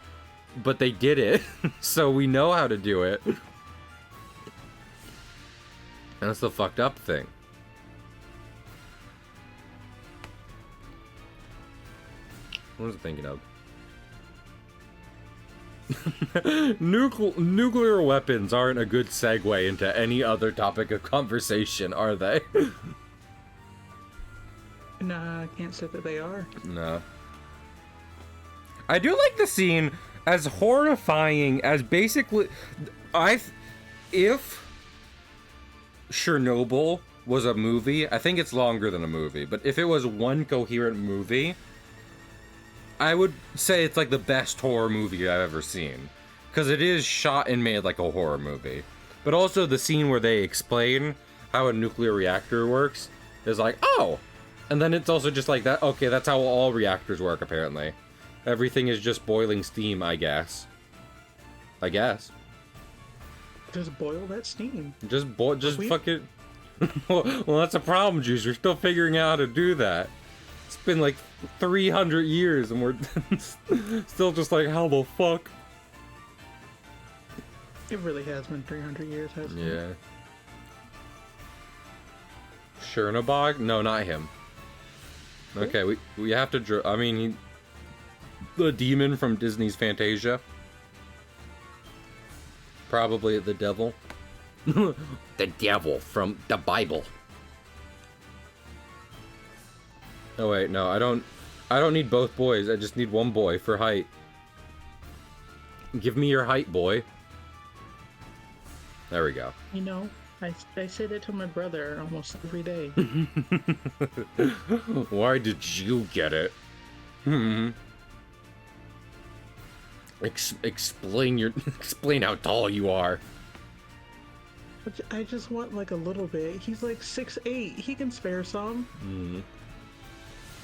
but they did it, so we know how to do it. That's the fucked up thing. What was I thinking of? Nuclear weapons aren't a good segue into any other topic of conversation, are they? Nah, I can't say that they are. No. I do like the scene, as horrifying as basically... If Chernobyl was a movie, I think it's longer than a movie, but if it was one coherent movie, I would say it's like the best horror movie I've ever seen. Because it is shot and made like a horror movie. But also the scene where they explain how a nuclear reactor works is like, oh! And then it's also just like that, okay, that's how all reactors work apparently. Everything is just boiling steam, I guess. Just boil that steam. Just fucking... Well, that's a problem, Juice. We're still figuring out how to do that. It's been like 300 years and we're still just like, how the fuck? It really has been 300 years, hasn't it? Yeah. Chernobog? No, not him. Okay, we have to I mean, the demon from Disney's Fantasia. Probably the devil. The devil from the Bible. Oh wait, no, I don't need both boys. I just need one boy for height. Give me your height, boy. There we go. You know, I say that to my brother almost every day. Why did you get it? Explain how tall you are. I just want like a little bit. He's like 6'8". He can spare some.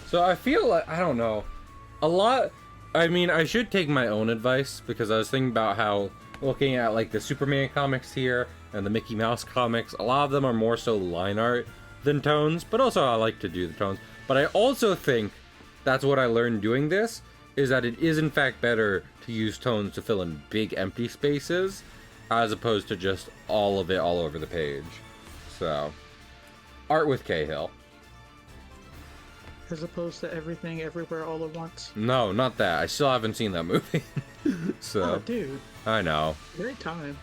So I feel like, I don't know, a lot. I mean, I should take my own advice, because I was thinking about how, looking at like the Superman comics here and the Mickey Mouse comics, a lot of them are more so line art than tones, but also I like to do the tones. But I also think that's what I learned doing this, is that it is in fact better to use tones to fill in big empty spaces, as opposed to just all of it all over the page. So, art with Cahill. As opposed to everything everywhere all at once. No, not that. I still haven't seen that movie. So, Oh, dude. I know. Great time.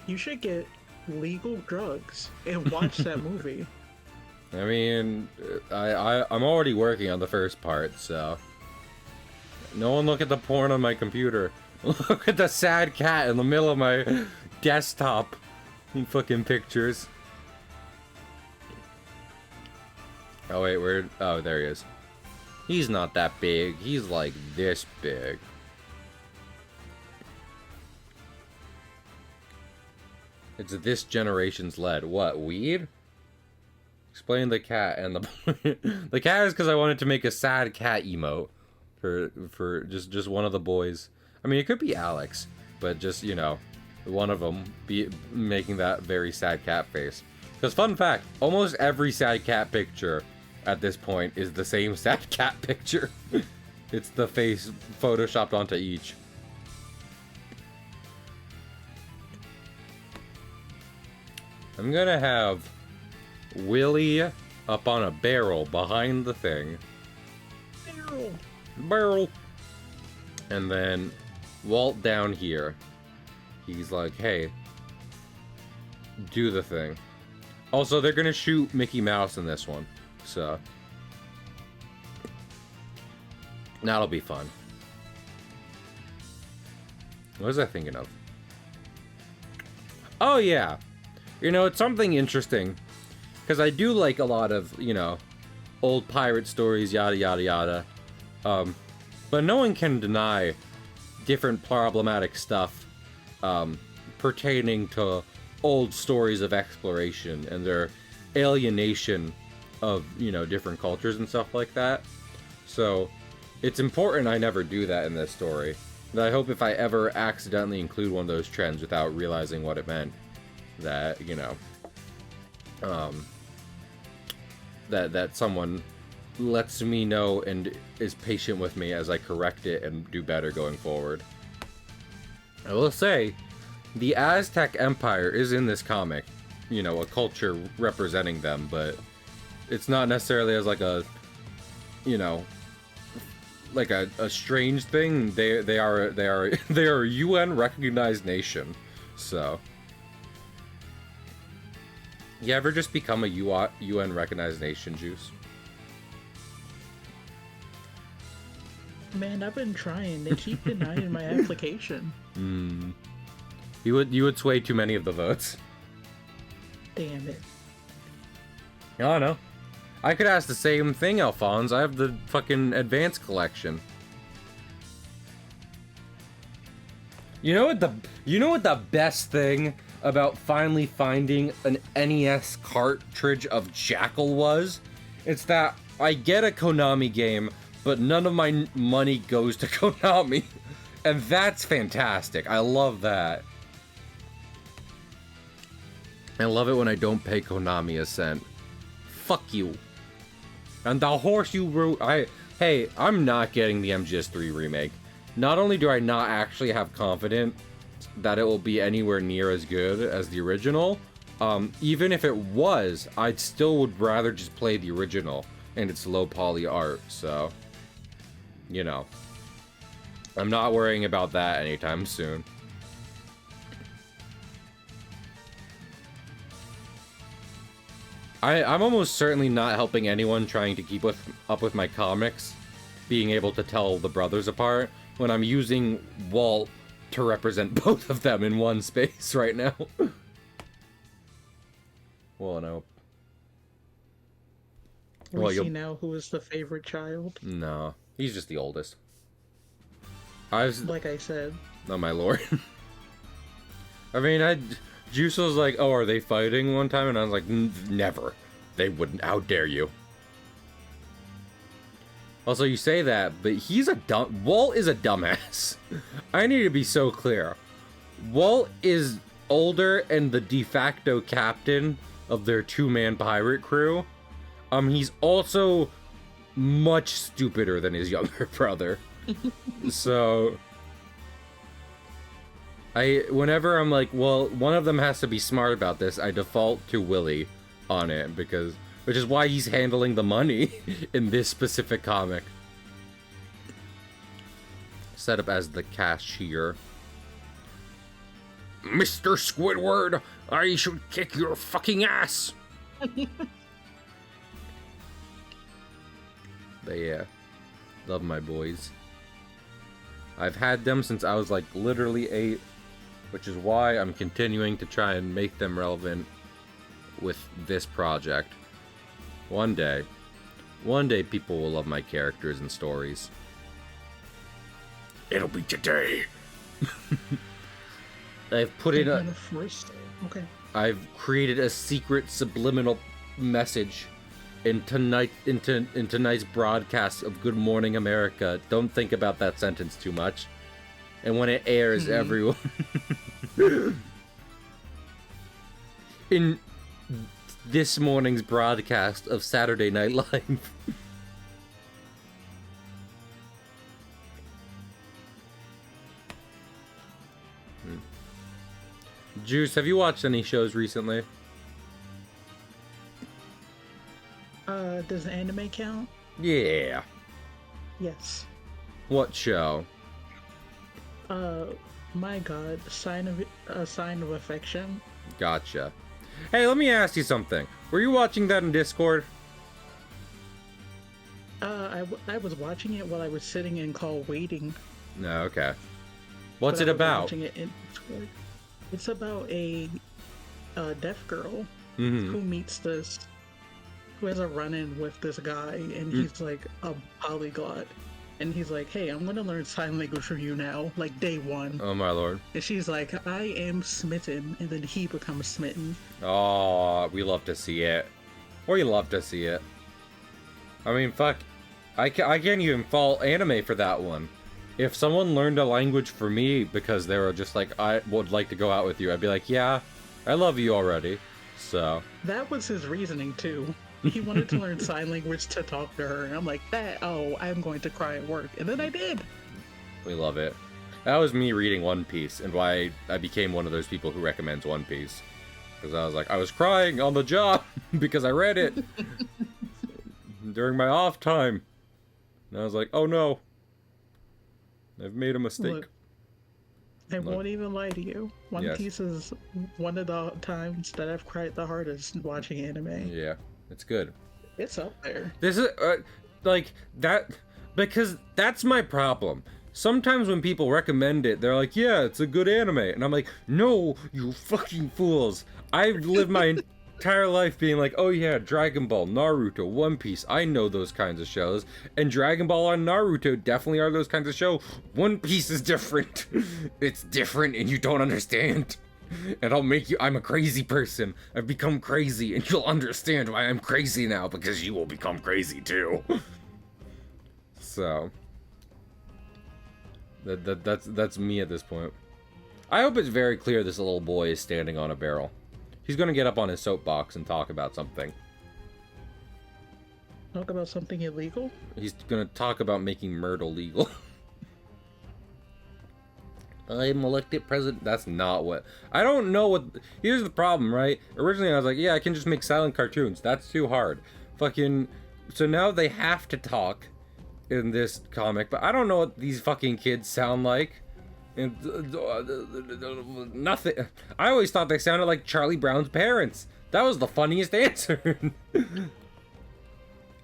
You should get legal drugs and watch that movie. I mean, I'm already working on the first part, so. No one look at the porn on my computer. Look at the sad cat in the middle of my desktop. You fucking pictures. Oh wait, where? Oh, there he is. He's not that big. He's like this big. It's this generation's lead. What, weed? Explain the cat and the... The cat is because I wanted to make a sad cat emote. For just one of the boys. I mean, it could be Alex. But just, you know, one of them be making that very sad cat face. Because fun fact, almost every sad cat picture at this point is the same sad cat picture. It's the face photoshopped onto each. I'm gonna have Willie up on a barrel behind the thing. Barrel. And then Walt down here. He's like, hey, do the thing. Also, they're gonna shoot Mickey Mouse in this one. So that'll be fun. What was I thinking of? Oh yeah. You know, it's something interesting. Because I do like a lot of, you know, old pirate stories, yada yada yada. But no one can deny different problematic stuff pertaining to old stories of exploration and their alienation of, you know, different cultures and stuff like that. So it's important I never do that in this story. And I hope if I ever accidentally include one of those trends without realizing what it meant, that, you know, that someone lets me know and is patient with me as I correct it and do better going forward. I will say, the Aztec Empire is in this comic, you know, a culture representing them, but it's not necessarily as like a, you know, like a strange thing. They are a UN recognized nation. So you ever just become a UN recognized nation, Juice? Man, I've been trying. They keep denying my application. You would sway too many of the votes. Damn it. I don't know. I could ask the same thing, Alphonse. I have the fucking advanced collection. You know what the best thing about finally finding an NES cartridge of Jackal was? It's that I get a Konami game, but none of my money goes to Konami. And that's fantastic. I love that. I love it when I don't pay Konami a cent. Fuck you. And the horse you rode... Hey, I'm not getting the MGS3 remake. Not only do I not actually have confidence that it will be anywhere near as good as the original, even if it was, I'd still would rather just play the original and its low poly art, so... You know. I'm not worrying about that anytime soon. I'm almost certainly not helping anyone trying to keep up with my comics being able to tell the brothers apart when I'm using Walt to represent both of them in one space right now. Well, no. We see now who is the favorite child. No, he's just the oldest. Like I said. Oh my lord. I mean, Juice was like, oh, are they fighting one time? And I was like, never. They wouldn't. How dare you? Also, you say that, but Walt is a dumbass. I need to be so clear. Walt is older and the de facto captain of their two-man pirate crew. He's also much stupider than his younger brother. So, whenever I'm like, well, one of them has to be smart about this, I default to Willie on it, which is why he's handling the money in this specific comic. Set up as the cashier. Mr. Squidward, I should kick your fucking ass! But yeah, love my boys. I've had them since I was like literally 8, which is why I'm continuing to try and make them relevant with this project. One day people will love my characters and stories. It'll be today. I've put in Okay. I've created a secret subliminal message in tonight's broadcast of Good Morning America. Don't think about that sentence too much. And when it airs, everyone in this morning's broadcast of Saturday Night Live. Juice, have you watched any shows recently? Does anime count? Yeah. Yes. What show? My God, Sign of Affection. Gotcha. Hey, let me ask you something. Were you watching that in Discord? I was watching it while I was sitting in call waiting. No, okay. What's it about? Watching it in Discord. It's about a deaf girl Mm-hmm. who has a run-in with this guy, and he's like a polyglot. And he's like, hey, I'm gonna learn sign language from you now, like day one. Oh my lord. And she's like, I am smitten, and then he becomes smitten. Oh, we love to see it. We love to see it. I mean, fuck. I can't even fault anime for that one. If someone learned a language for me because they were just like, I would like to go out with you, I'd be like, yeah, I love you already. So. That was his reasoning, too. He wanted to learn sign language to talk to her, and I'm like, I'm going to cry at work. And then I did. We love it. That was me reading One Piece, and why I became one of those people who recommends One Piece. Because I was like, I was crying on the job because I read it during my off time. And I was like, oh no. I've made a mistake. Look, I won't even lie to you. One Piece is one of the times that I've cried the hardest watching anime. Yeah. It's good. It's up there. This is, like, that, because that's my problem. Sometimes when people recommend it, they're like, yeah, it's a good anime. And I'm like, no, you fucking fools. I've lived my entire life being like, oh yeah, Dragon Ball, Naruto, One Piece, I know those kinds of shows. And Dragon Ball and Naruto definitely are those kinds of shows. One Piece is different. It's different and you don't understand. And I'm a crazy person. I've become crazy, and you'll understand why I'm crazy now, because you will become crazy too. So, that's me at this point. I hope it's very clear this little boy is standing on a barrel. He's gonna get up on his soapbox and talk about something. Talk about something illegal? He's gonna talk about making murder legal. I'm elected president. That's not what... I don't know what... Here's the problem, right? Originally, I was like, yeah, I can just make silent cartoons. That's too hard. Fucking... So now they have to talk in this comic, but I don't know what these fucking kids sound like. And, nothing. I always thought they sounded like Charlie Brown's parents. That was the funniest answer.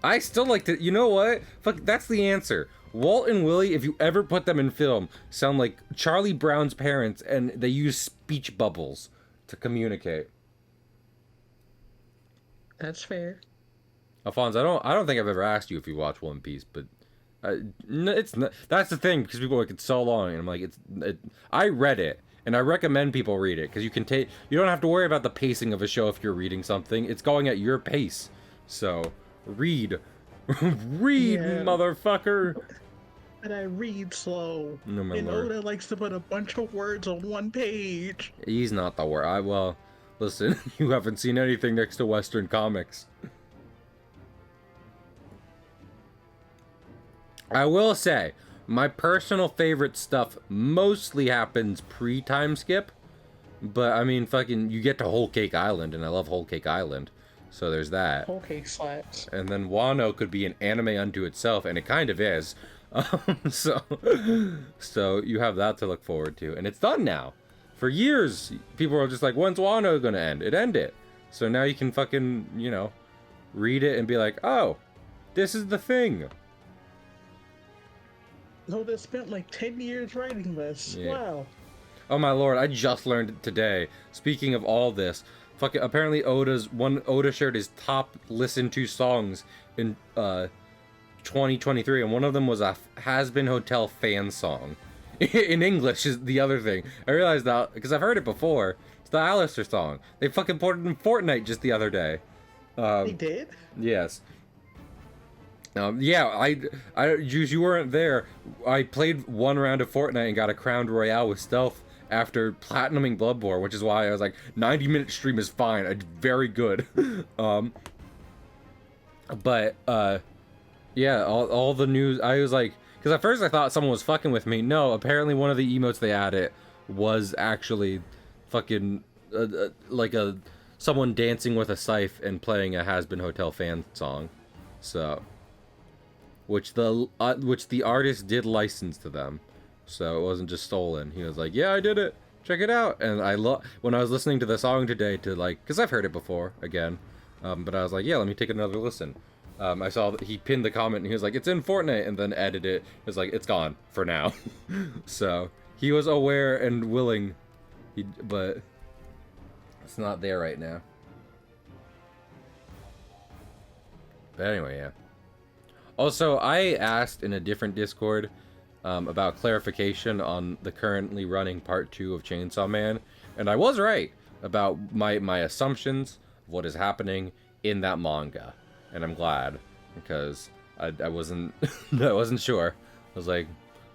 I still like to... You know what? Fuck, that's the answer. Walt and Willie, if you ever put them in film, sound like Charlie Brown's parents, and they use speech bubbles to communicate. That's fair. Alphonse, I don't think I've ever asked you if you watch One Piece, but it's not, that's the thing, because people are like, it's so long, and I'm like, I read it, and I recommend people read it, because you don't have to worry about the pacing of a show if you're reading something. It's going at your pace. So read. Read, Yeah. motherfucker. But I read slow. No, my and lord. Oda likes to put a bunch of words on one page. He's not the word. Well, listen, you haven't seen anything next to Western comics. I will say, my personal favorite stuff mostly happens pre-time skip. But, I mean, fucking, you get to Whole Cake Island, and I love Whole Cake Island. So there's that. Whole cake slaps. And then Wano could be an anime unto itself, and it kind of is. So you have that to look forward to. And it's done now. For years, people are just like, when's Wano gonna end? It ended. So now you can fucking, read it and be like, oh, this is the thing. Oda spent like 10 years writing this. Yeah. Wow. Oh my lord, I just learned it today. Speaking of all this, fucking apparently Oda shared his top listened to songs in 2023, and one of them was a Has Been Hotel fan song. In English is the other thing. I realized that because I've heard it before. It's the Alistair song. They fucking put it in Fortnite just the other day. They did? Yes. Yeah, Juice, you weren't there. I played one round of Fortnite and got a Crown Royale with stealth after platinuming Bloodborne, which is why I was like, 90-minute stream is fine. I did very good. Yeah, all the news, I was like, because at first I thought someone was fucking with me. No, apparently one of the emotes they added was actually fucking, someone dancing with a scythe and playing a Has Been Hotel fan song. So, which the artist did license to them. So it wasn't just stolen. He was like, yeah, I did it. Check it out. And when I was listening to the song today because I've heard it before, again. But I was like, yeah, let me take another listen. I saw that he pinned the comment and he was like, it's in Fortnite, and then edited it. It was like, it's gone for now. So he was aware and willing, but it's not there right now. But anyway, yeah. Also, I asked in a different Discord about clarification on the currently running part 2 of Chainsaw Man, and I was right about my assumptions of what is happening in that manga, and I'm glad, because I wasn't I wasn't sure. I was like,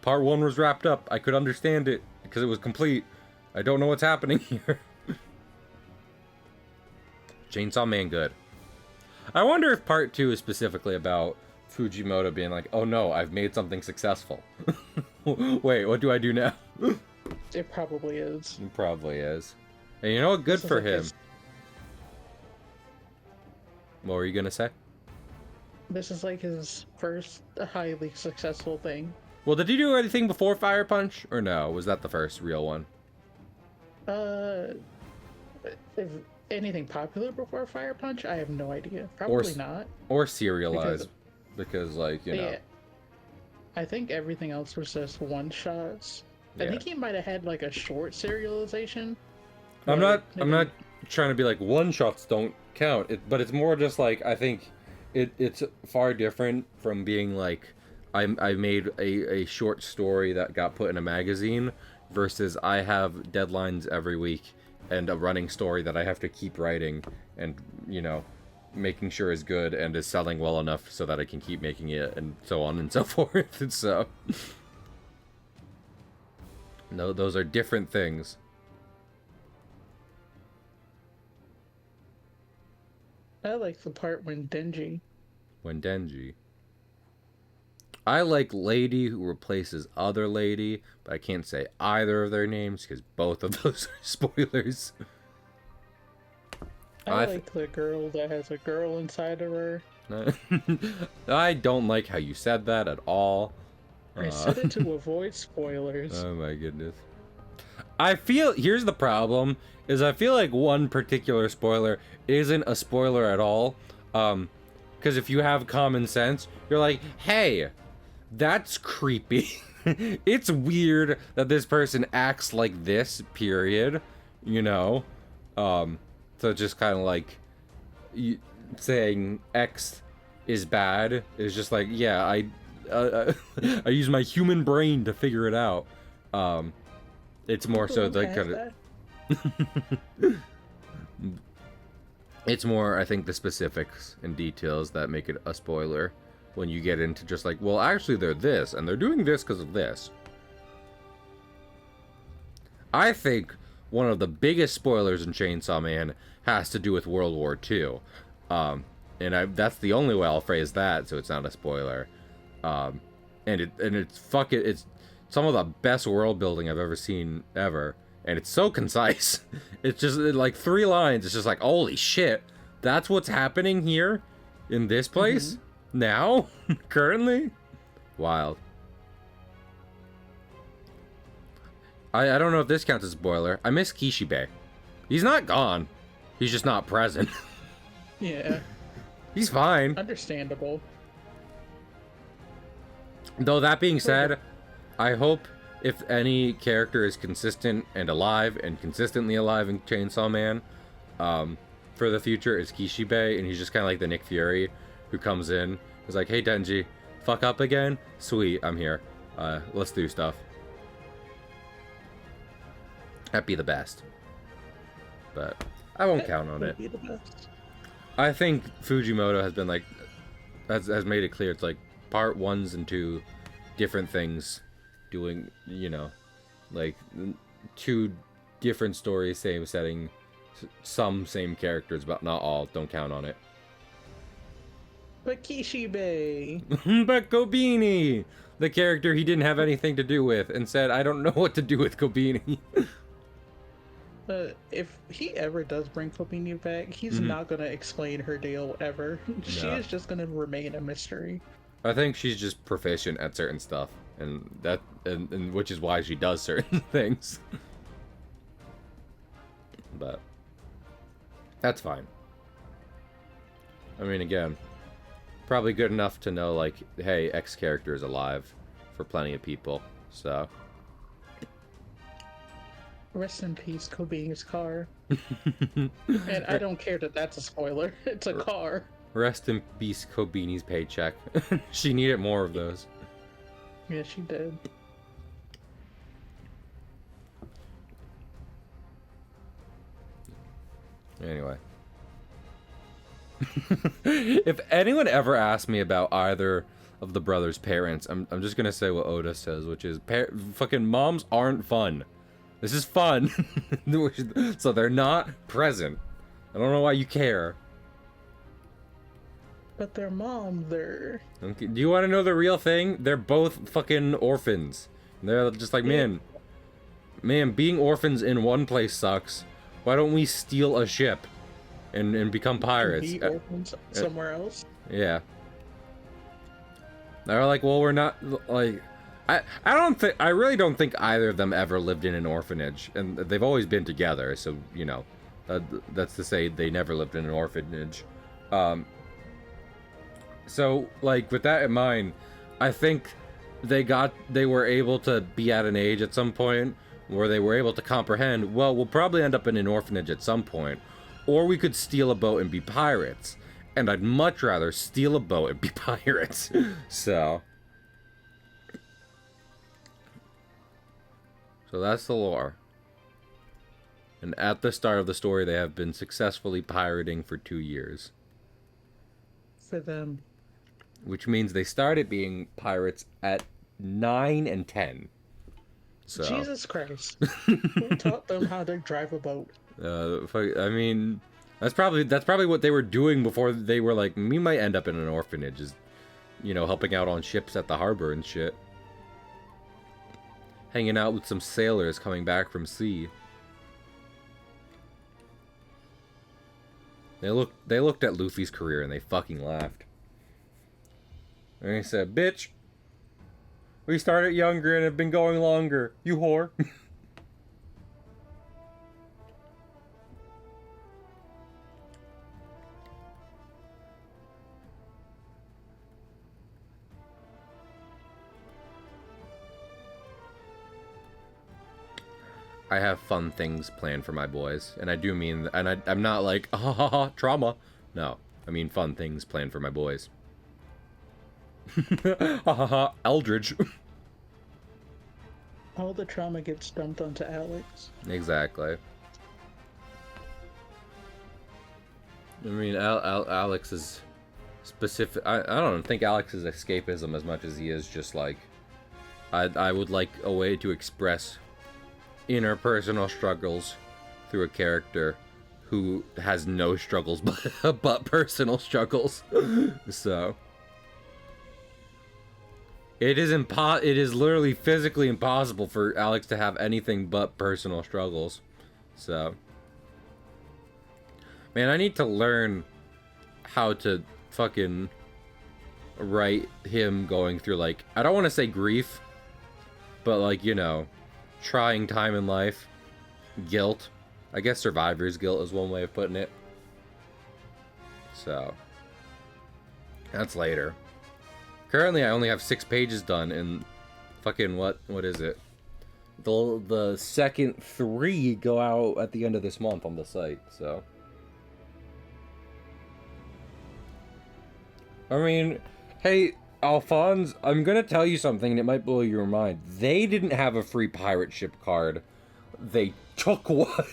part 1 was wrapped up. I could understand it because it was complete. I don't know what's happening here. Chainsaw Man good. I wonder if part 2 is specifically about Fujimoto being like, oh no, I've made something successful. Wait, what do I do now? It probably is. It probably is. And you know what? Good for him. What were you gonna say? This is like his first highly successful thing. Well, did he do anything before Fire Punch? Or no? Was that the first real one? If anything popular before Fire Punch, I have no idea. Probably not. Or serialized. Because like, yeah, I think everything else was just one-shots. Yeah. I think he might have had like a short serialization. I'm not trying to be like one-shots don't count. But it's more just like, I think it's far different from being like, I made a short story that got put in a magazine versus I have deadlines every week and a running story that I have to keep writing and, making sure is good and is selling well enough so that I can keep making it, and so on and so forth. And so, no, those are different things. I like the part when Denji. I like Lady who replaces other Lady, but I can't say either of their names because both of those are spoilers. I like the girl that has a girl inside of her. I don't like how you said that at all. I said it to avoid spoilers. Oh my goodness. Here's the problem, is I feel like one particular spoiler isn't a spoiler at all. Because if you have common sense, you're like, hey, That's creepy. It's weird that this person acts like this, period. You know? So just kind of like saying X is bad is just like, yeah, I use my human brain to figure it out. It's more so like kind of it's more, I think, the specifics and details that make it a spoiler when you get into just like, well, actually they're this and they're doing this because of this. I think one of the biggest spoilers in Chainsaw Man has to do with World War II. That's the only way I'll phrase that so it's not a spoiler. It's some of the best world building I've ever seen ever, and it's so concise. It's just like 3 lines. It's just like, holy shit, that's what's happening here in this place now, currently. Wild. I don't know if this counts as a spoiler. I miss Kishibe. He's not gone. He's just not present. Yeah. He's fine. Understandable. Though that being said, I hope if any character is consistent and alive and consistently alive in Chainsaw Man, for the future, it's Kishibe, and he's just kind of like the Nick Fury who comes in. He's like, hey Denji, fuck up again? Sweet, I'm here. Let's do stuff. That'd be the best. But I won't count on it. Be the best. I think Fujimoto has been like, has made it clear it's like part 1s and 2 different things doing, you know, like 2 different stories, same setting, some same characters, but not all. Don't count on it. But Kishibe. But Kobini, the character he didn't have anything to do with, and said, I don't know what to do with Kobini. If he ever does bring Kobini back, he's not gonna explain her deal ever. She is just gonna remain a mystery. I think she's just proficient at certain stuff, and which is why she does certain things. But that's fine. I mean, again, probably good enough to know, like, hey, X character is alive for plenty of people, so. Rest in peace, Kobini's car. And I don't care that that's a spoiler. It's a car. Rest in peace, Kobini's paycheck. She needed more of those. Yeah, she did. Anyway. If anyone ever asks me about either of the brothers' parents, I'm just gonna say what Oda says, which is, fucking moms aren't fun. This is fun. So they're not present. I don't know why you care. But their mom, they're... Okay. Do you want to know the real thing? They're both fucking orphans. They're just like, man, being orphans in one place sucks. Why don't we steal a ship and become pirates? Be orphans somewhere else? Yeah. They're like, well, we're not, like... I really don't think either of them ever lived in an orphanage, and they've always been together, so, you know, that's to say they never lived in an orphanage. So, like, with that in mind, I think they were able to be at an age at some point where they were able to comprehend, well, we'll probably end up in an orphanage at some point, or we could steal a boat and be pirates, and I'd much rather steal a boat and be pirates. So that's the lore. And at the start of the story, they have been successfully pirating for 2 years. For them. Which means they started being pirates at 9 and 10. So. Jesus Christ. Who taught them how to drive a boat? I mean, that's probably what they were doing before they were like, we might end up in an orphanage, is, you know, helping out on ships at the harbor and shit. Hanging out with some sailors coming back from sea. They looked at Luffy's career and they fucking laughed. And they said, bitch, we started younger and have been going longer, you whore. I have fun things planned for my boys, and I do mean, and I'm not like, ha ha ha, trauma. No, I mean fun things planned for my boys. Ha ha ha, Eldridge. All the trauma gets dumped onto Alex. Exactly. I mean, Alex is specific. I don't think Alex is escapism as much as he is just like, I would like a way to express interpersonal struggles through a character who has no struggles but personal struggles. So it is literally physically impossible for Alex to have anything but personal struggles. So man, I need to learn how to fucking write him going through, like, I don't want to say grief, but like, you know, trying time in life, guilt. I guess survivor's guilt is one way of putting it. So that's later. Currently, I only have 6 pages done, and fucking what is it? The second 3 go out at the end of this month on the site. So I mean, hey, Alphonse, I'm gonna tell you something, and it might blow your mind. They didn't have a free pirate ship card. They took one.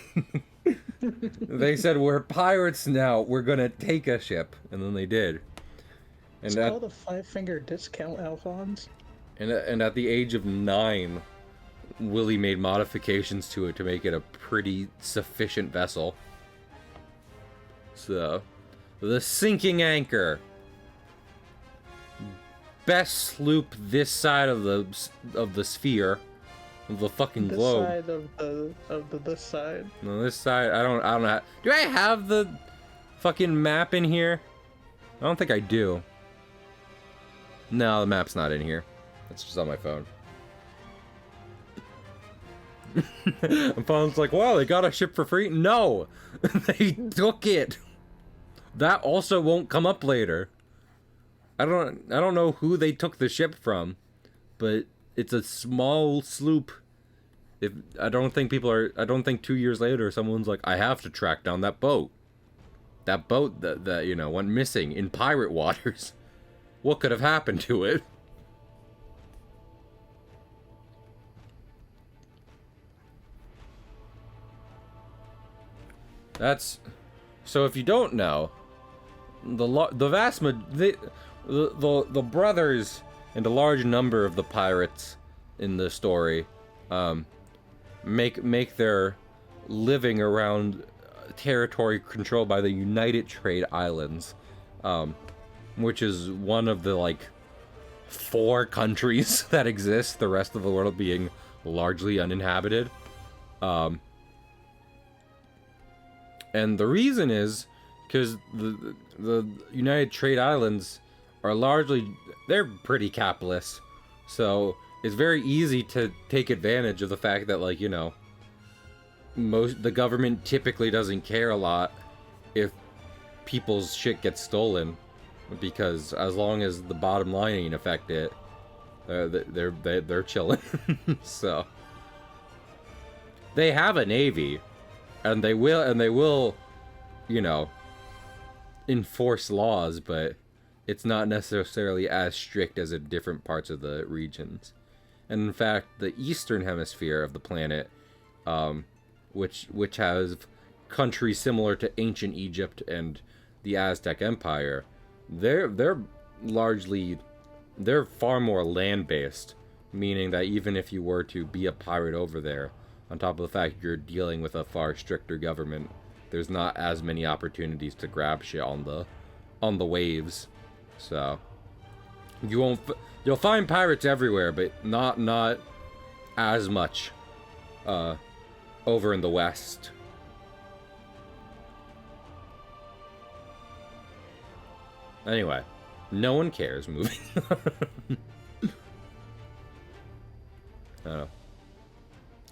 They said, we're pirates now, we're gonna take a ship. And then they did. And It's called a 5-finger discount, Alphonse. And at the age of 9, Willie made modifications to it to make it a pretty sufficient vessel. So, the Sinking Anchor. Best sloop this side of the sphere, of the fucking globe. This side of this side. No, this side. I don't have. Do I have the fucking map in here? I don't think I do. No, the map's not in here. It's just on my phone. And phone's like, wow, they got a ship for free. No, they took it. That also won't come up later. I don't know who they took the ship from, but it's a small sloop. I don't think 2 years later someone's like, I have to track down that boat. That boat that you know went missing in pirate waters. What could have happened to it? That's so if you don't know, the brothers and a large number of the pirates in the story make their living around territory controlled by the United Trade Islands, which is one of the like 4 countries that exist, the rest of the world being largely uninhabited. And the reason is because the United Trade Islands are they're pretty capitalist, so it's very easy to take advantage of the fact that, like, you know, the government typically doesn't care a lot if people's shit gets stolen, because as long as the bottom line ain't affected, they're chilling. So they have a navy, and they will, you know, enforce laws, but it's not necessarily as strict as in different parts of the regions. And in fact, the eastern hemisphere of the planet, which has countries similar to ancient Egypt and the Aztec Empire, they're far more land-based, meaning that even if you were to be a pirate over there, on top of the fact you're dealing with a far stricter government, there's not as many opportunities to grab shit on the waves. So you'll find pirates everywhere, but not as much over in the west. Anyway, no one cares. Moving. I don't know.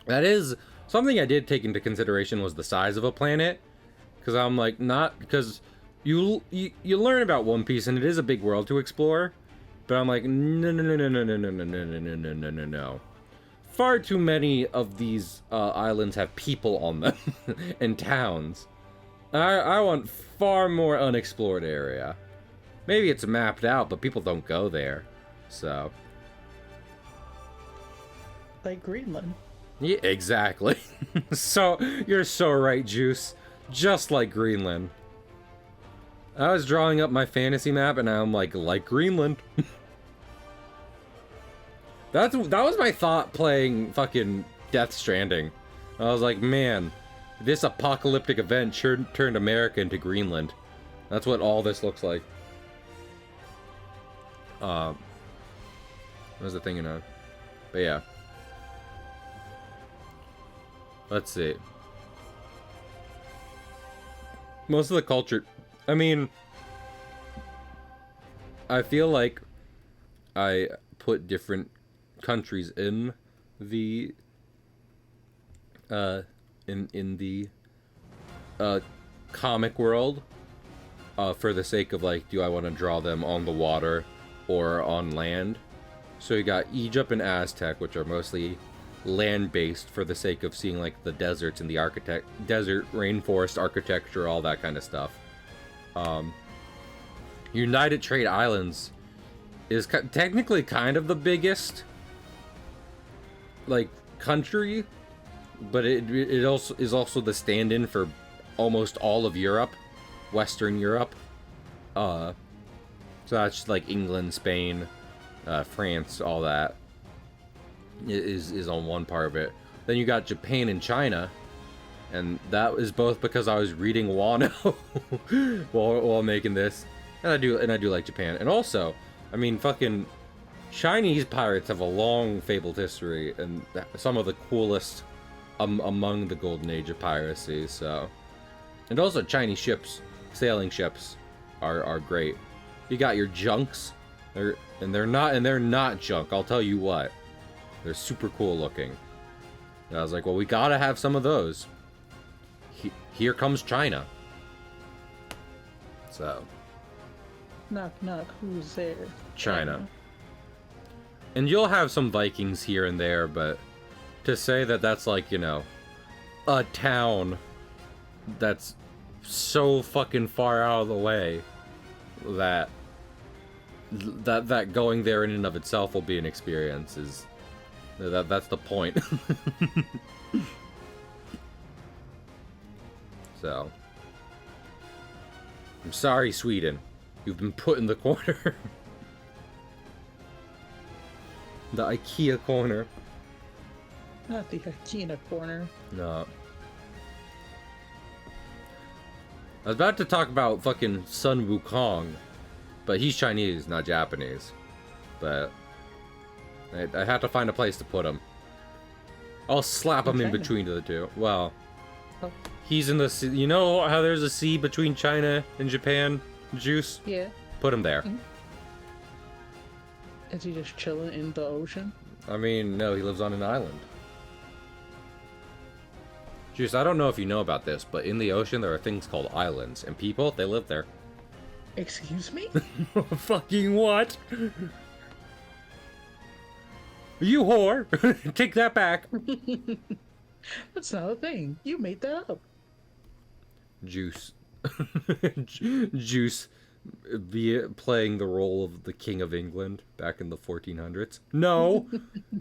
That is something I did take into consideration, was the size of a planet, because I'm like, not because you learn about One Piece and it is a big world to explore, but I'm like, no. far too many of these islands have people on them and towns. I want far more unexplored area. Maybe it's mapped out, but people don't go there. So. Like Greenland. Yeah, exactly. So, you're so right, Juice. Just like Greenland. I was drawing up my fantasy map, and now I'm like Greenland. That was my thought playing fucking Death Stranding. I was like, man, this apocalyptic event turned America into Greenland. That's what all this looks like. What was the thing you know? But yeah. Let's see. Most of the culture, I mean, I feel like I put different countries in the comic world for the sake of like, do I want to draw them on the water or on land? So you got Egypt and Aztec, which are mostly land-based for the sake of seeing like the deserts and the desert rainforest architecture, all that kind of stuff. United Trade Islands is technically kind of the biggest like country, but it also is also the stand-in for almost all of Europe, Western Europe. So that's like England, Spain, France, all that is on one part of it. Then you got Japan and China, and that is both because I was reading Wano while making this, and I do like Japan. And also, I mean, fucking Chinese pirates have a long fabled history, and some of the coolest among the golden age of piracy. So, and also Chinese ships, sailing ships, are great. You got your junks, they're not junk. I'll tell you what. They're super cool looking. And I was like, well, we gotta have some of those. Here comes China. So. Knock, knock, who's there? China. And you'll have some Vikings here and there, but to say that that's like, you know, a town that's so fucking far out of the way that going there in and of itself will be an experience is... That's the point. So. I'm sorry, Sweden. You've been put in the corner. The IKEA corner. Not the IKEA corner. No. I was about to talk about fucking Sun Wukong, but he's Chinese, not Japanese. But I had to find a place to put him. I'll slap him in between the two. Well, he's in the sea. You know how there's a sea between China and Japan? Juice? Yeah. Put him there. Mm-hmm. Is he just chilling in the ocean? I mean, no, he lives on an island. Juice, I don't know if you know about this, but in the ocean there are things called islands, and people, they live there. Excuse me? Fucking what? You whore! Take that back! That's not a thing. You made that up. Juice. Juice playing the role of the King of England back in the 1400s. No!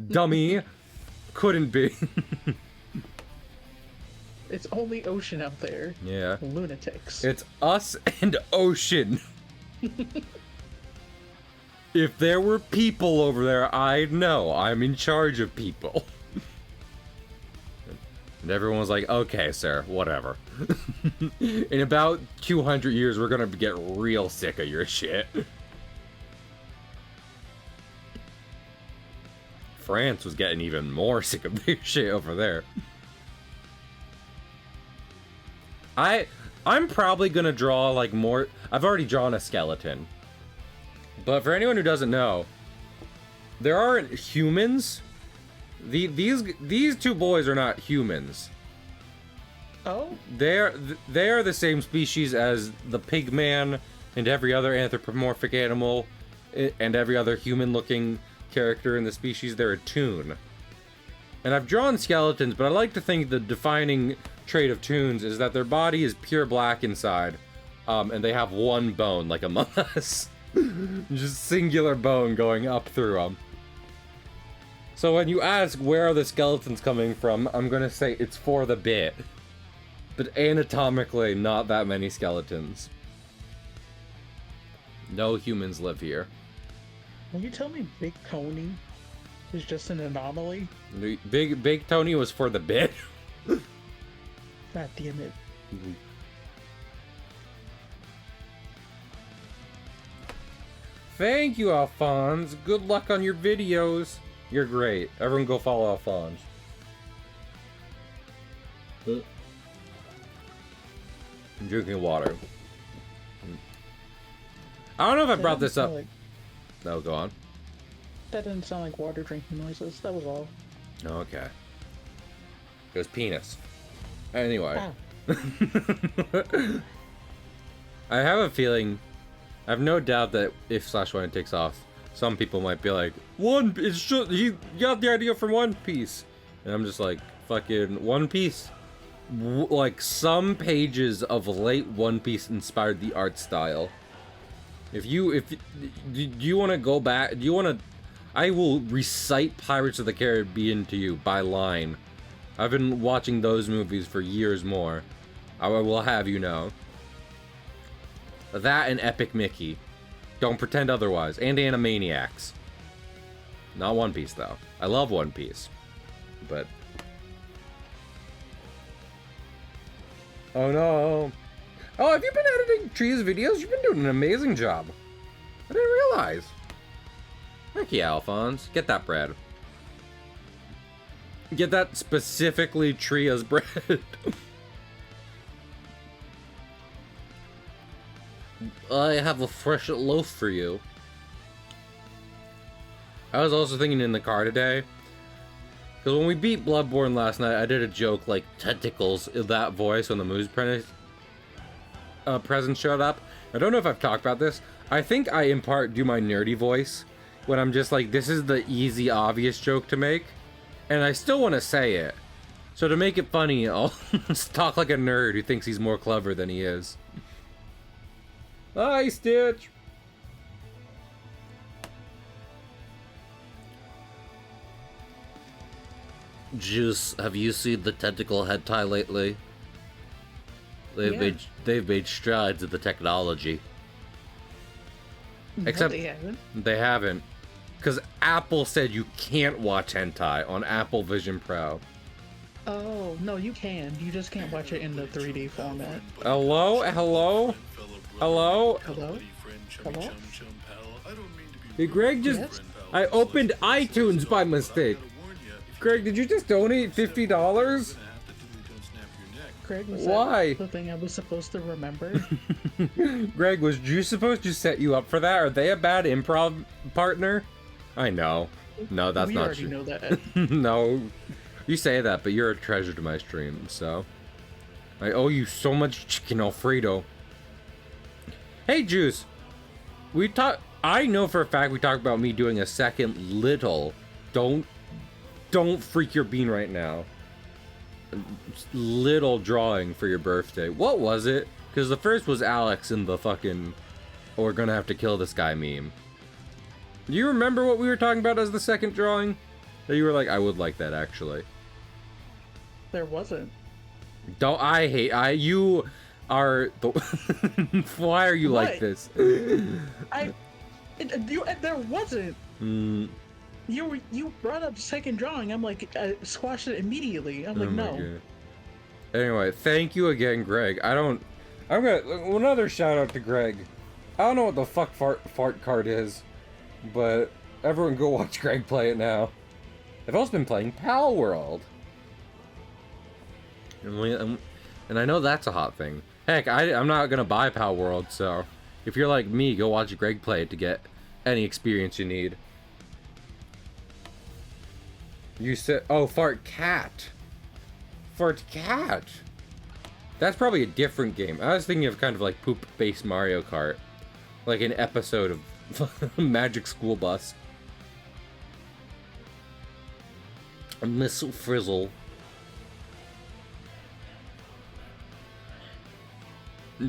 Dummy! Couldn't be. It's only ocean out there. Yeah. Lunatics. It's us and ocean. If there were people over there, I'd know. I'm in charge of people. And everyone was like, okay, sir, whatever. In about 200 years, we're gonna get real sick of your shit. France was getting even more sick of their shit over there. I'm probably gonna draw like more. I've already drawn a skeleton. But for anyone who doesn't know, there aren't humans. These two boys are not humans. Oh? They are the same species as the pig man and every other anthropomorphic animal and every other human-looking character in the species. They're a tune. And I've drawn skeletons, but I like to think the defining trait of toons is that their body is pure black inside, and they have one bone, like Among Us. Just singular bone going up through them. So when you ask where are the skeletons coming from, I'm gonna say it's for the bit. But anatomically, not that many skeletons. No humans live here. Will you tell me Big Tony is just an anomaly? Big Tony was for the bit. God damn it. Thank you, Alphonse. Good luck on your videos. You're great. Everyone go follow Alphonse. I'm drinking water. I don't know if I brought this up. No, go on. That didn't sound like water drinking noises. That was all. Okay. It was penis. Anyway. I have a feeling, I have no doubt that if /1 takes off, some people might be like, he got the idea from One Piece. And I'm just like, fucking One Piece. Like, some pages of late One Piece inspired the art style. Do you want to go back? I will recite Pirates of the Caribbean to you by line. I've been watching those movies for years more. I will have you know. That and Epic Mickey. Don't pretend otherwise. And Animaniacs. Not One Piece, though. I love One Piece. But... oh no. Oh, have you been editing Tree's videos? You've been doing an amazing job. I didn't realize. Thank you, Alphonse. Get that bread. Get that specifically Tria's bread. I have a fresh loaf for you. I was also thinking in the car today, because when we beat Bloodborne last night, I did a joke like tentacles in that voice when the Moose present showed up. I don't know if I've talked about this. I think I in part do my nerdy voice when I'm just like, this is the easy, obvious joke to make, and I still want to say it. So to make it funny, I'll talk like a nerd who thinks he's more clever than he is. Hi, Stitch! Juice, have you seen the tentacle head tie lately? They've made strides in the technology. No, Except they haven't. They haven't. Because Apple said you can't watch hentai on Apple Vision Pro. Oh, no, you can. You just can't watch it in the 3D format. Hello? Hello? Hello? Hello? Hello? Hey, Greg just... Yes? I opened iTunes by mistake. Greg, did you just donate $50? Craig, was Why? that the thing I was supposed to remember? Greg, was Drew supposed to set you up for that? Are they a bad improv partner? I know. No, that's not true. We already know that. No. You say that, but you're a treasure to my stream, so... I owe you so much chicken Alfredo. Hey, Juice. I know for a fact we talked about me doing a second little... Don't freak your bean right now. Little drawing for your birthday. What was it? Because the first was Alex in the fucking... oh, we're gonna have to kill this guy meme. Do you remember what we were talking about as the second drawing? That you were like, I would like that, actually. There wasn't. You are the... Why are you What? like this? There wasn't. You brought up second drawing. I'm like, I squashed it immediately. I'm like, Oh my no. God. Anyway, thank you again, Greg. I'm gonna... another shout out to Greg. I don't know what the fuck fart card is, but everyone go watch Greg play it now. I've also been playing Pal World. And I know that's a hot thing. Heck, I'm not gonna buy Pal World, so if you're like me, go watch Greg play it to get any experience you need. You said, oh, Fart Cat. Fart Cat. That's probably a different game. I was thinking of kind of like poop-based Mario Kart. Like an episode of Magic School Bus. Miss Frizzle.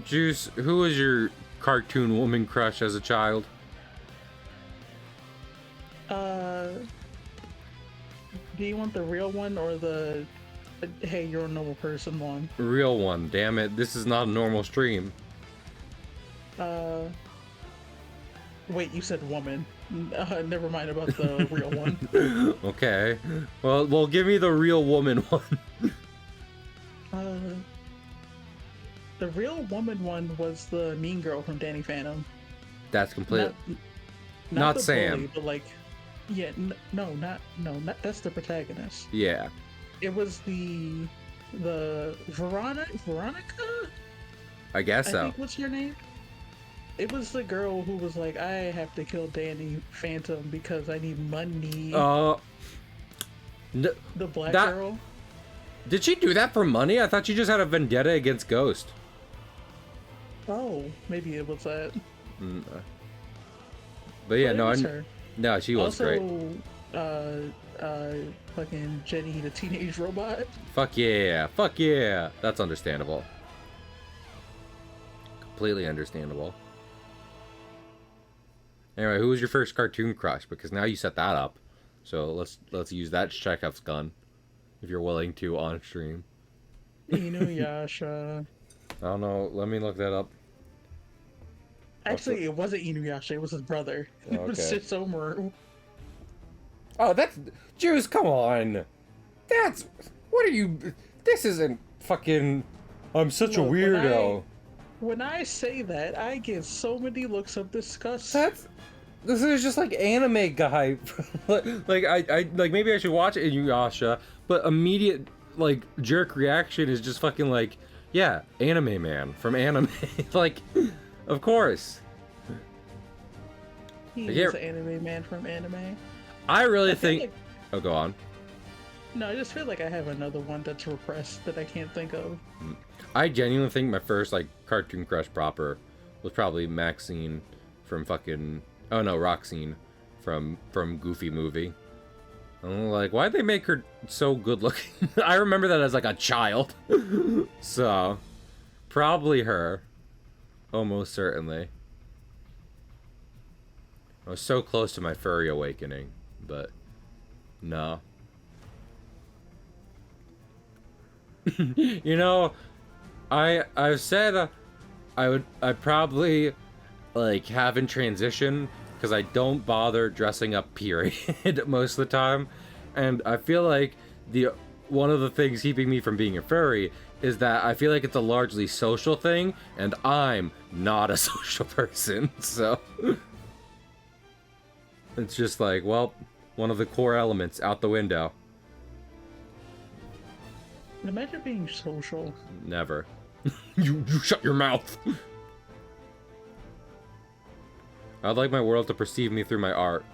Juice, who was your cartoon woman crush as a child? Do you want the real one or the hey, you're a normal person one? Real one, damn it. This is not a normal stream. Uh, Wait, you said woman. Never mind about the real one. Okay. Well, give me the real woman one. Uh, the real woman one was the mean girl from Danny Phantom. That's complete. Not Not the Sam. bully, but like, yeah, no, not that's the protagonist. Yeah. It was the Veronica. I guess I so. think what's her name? It was the girl who was like, I have to kill Danny Phantom because I need money. The black girl. Did she do that for money? I thought she just had a vendetta against Ghost. Oh, maybe it was that. But yeah, But it was her. no, she was Also, great. fucking Jenny the teenage robot. Fuck yeah. That's understandable. Completely understandable. Anyway, who was your first cartoon crush? Because now you set that up. So let's use that Chekhov's gun. If you're willing to on stream. Inuyasha. I don't know. Let me look that up. Actually, it wasn't Inuyasha. It was his brother. It was Okay. Shisomaru. Oh, that's... Juice, come on. That's... What are you... This isn't fucking... I'm such a Look, weirdo. When I say that, I get so many looks of disgust. This is just like anime guy. like I like maybe I should watch Inuyasha, but immediate like jerk reaction is just fucking like, yeah, anime man from anime. Like, of course. He Yeah. is an anime man from anime. I really I feel think. like- Oh, go on. No, I just feel like I have another one that's repressed that I can't think of. I genuinely think my first like cartoon crush proper was probably Maxine from fucking. Oh no, Roxine from Goofy Movie. I'm like, why'd they make her so good looking? I remember that as like a child. So, probably her. Almost certainly. I was so close to my furry awakening, but no. You know, I've said I'd probably like have in transition because I don't bother dressing up period most of the time, and I feel like the one of the things keeping me from being a furry is that I feel like it's a largely social thing and I'm not a social person, so it's just like, well, one of the core elements out the window. Imagine being social. Never. You shut your mouth. I'd like my world to perceive me through my art.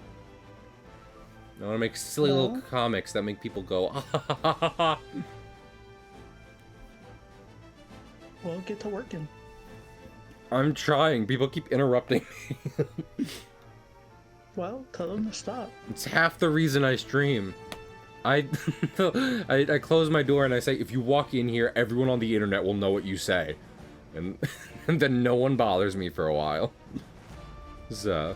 I want to make silly little comics that make people go, ah, ha, ha, ha, ha. Well, get to working. I'm trying. People keep interrupting me. Well, tell them to stop. It's half the reason I stream. I close my door and I say, if you walk in here, everyone on the internet will know what you say. And, and then no one bothers me for a while. So.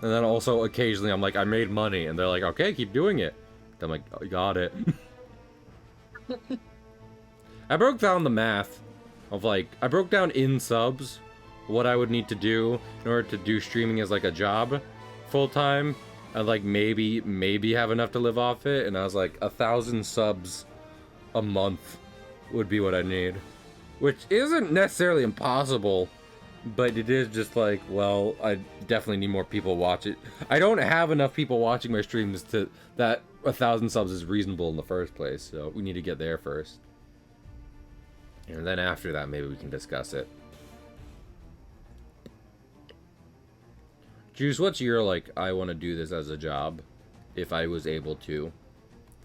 And then also occasionally I'm like, I made money. And they're like, okay, keep doing it. I'm like, oh, got it. I broke down the math of like, I broke down in subs what I would need to do in order to do streaming as like a job full time. I'd like maybe have enough to live off it. And I was like, 1,000 subs a month would be what I need. Which isn't necessarily impossible, but it is just like, well, I definitely need more people watch it. I don't have enough people watching my streams to that 1,000 subs is reasonable in the first place, so we need to get there first. And then after that, maybe we can discuss it. Juice, what's your, like, I want to do this as a job, if I was able to,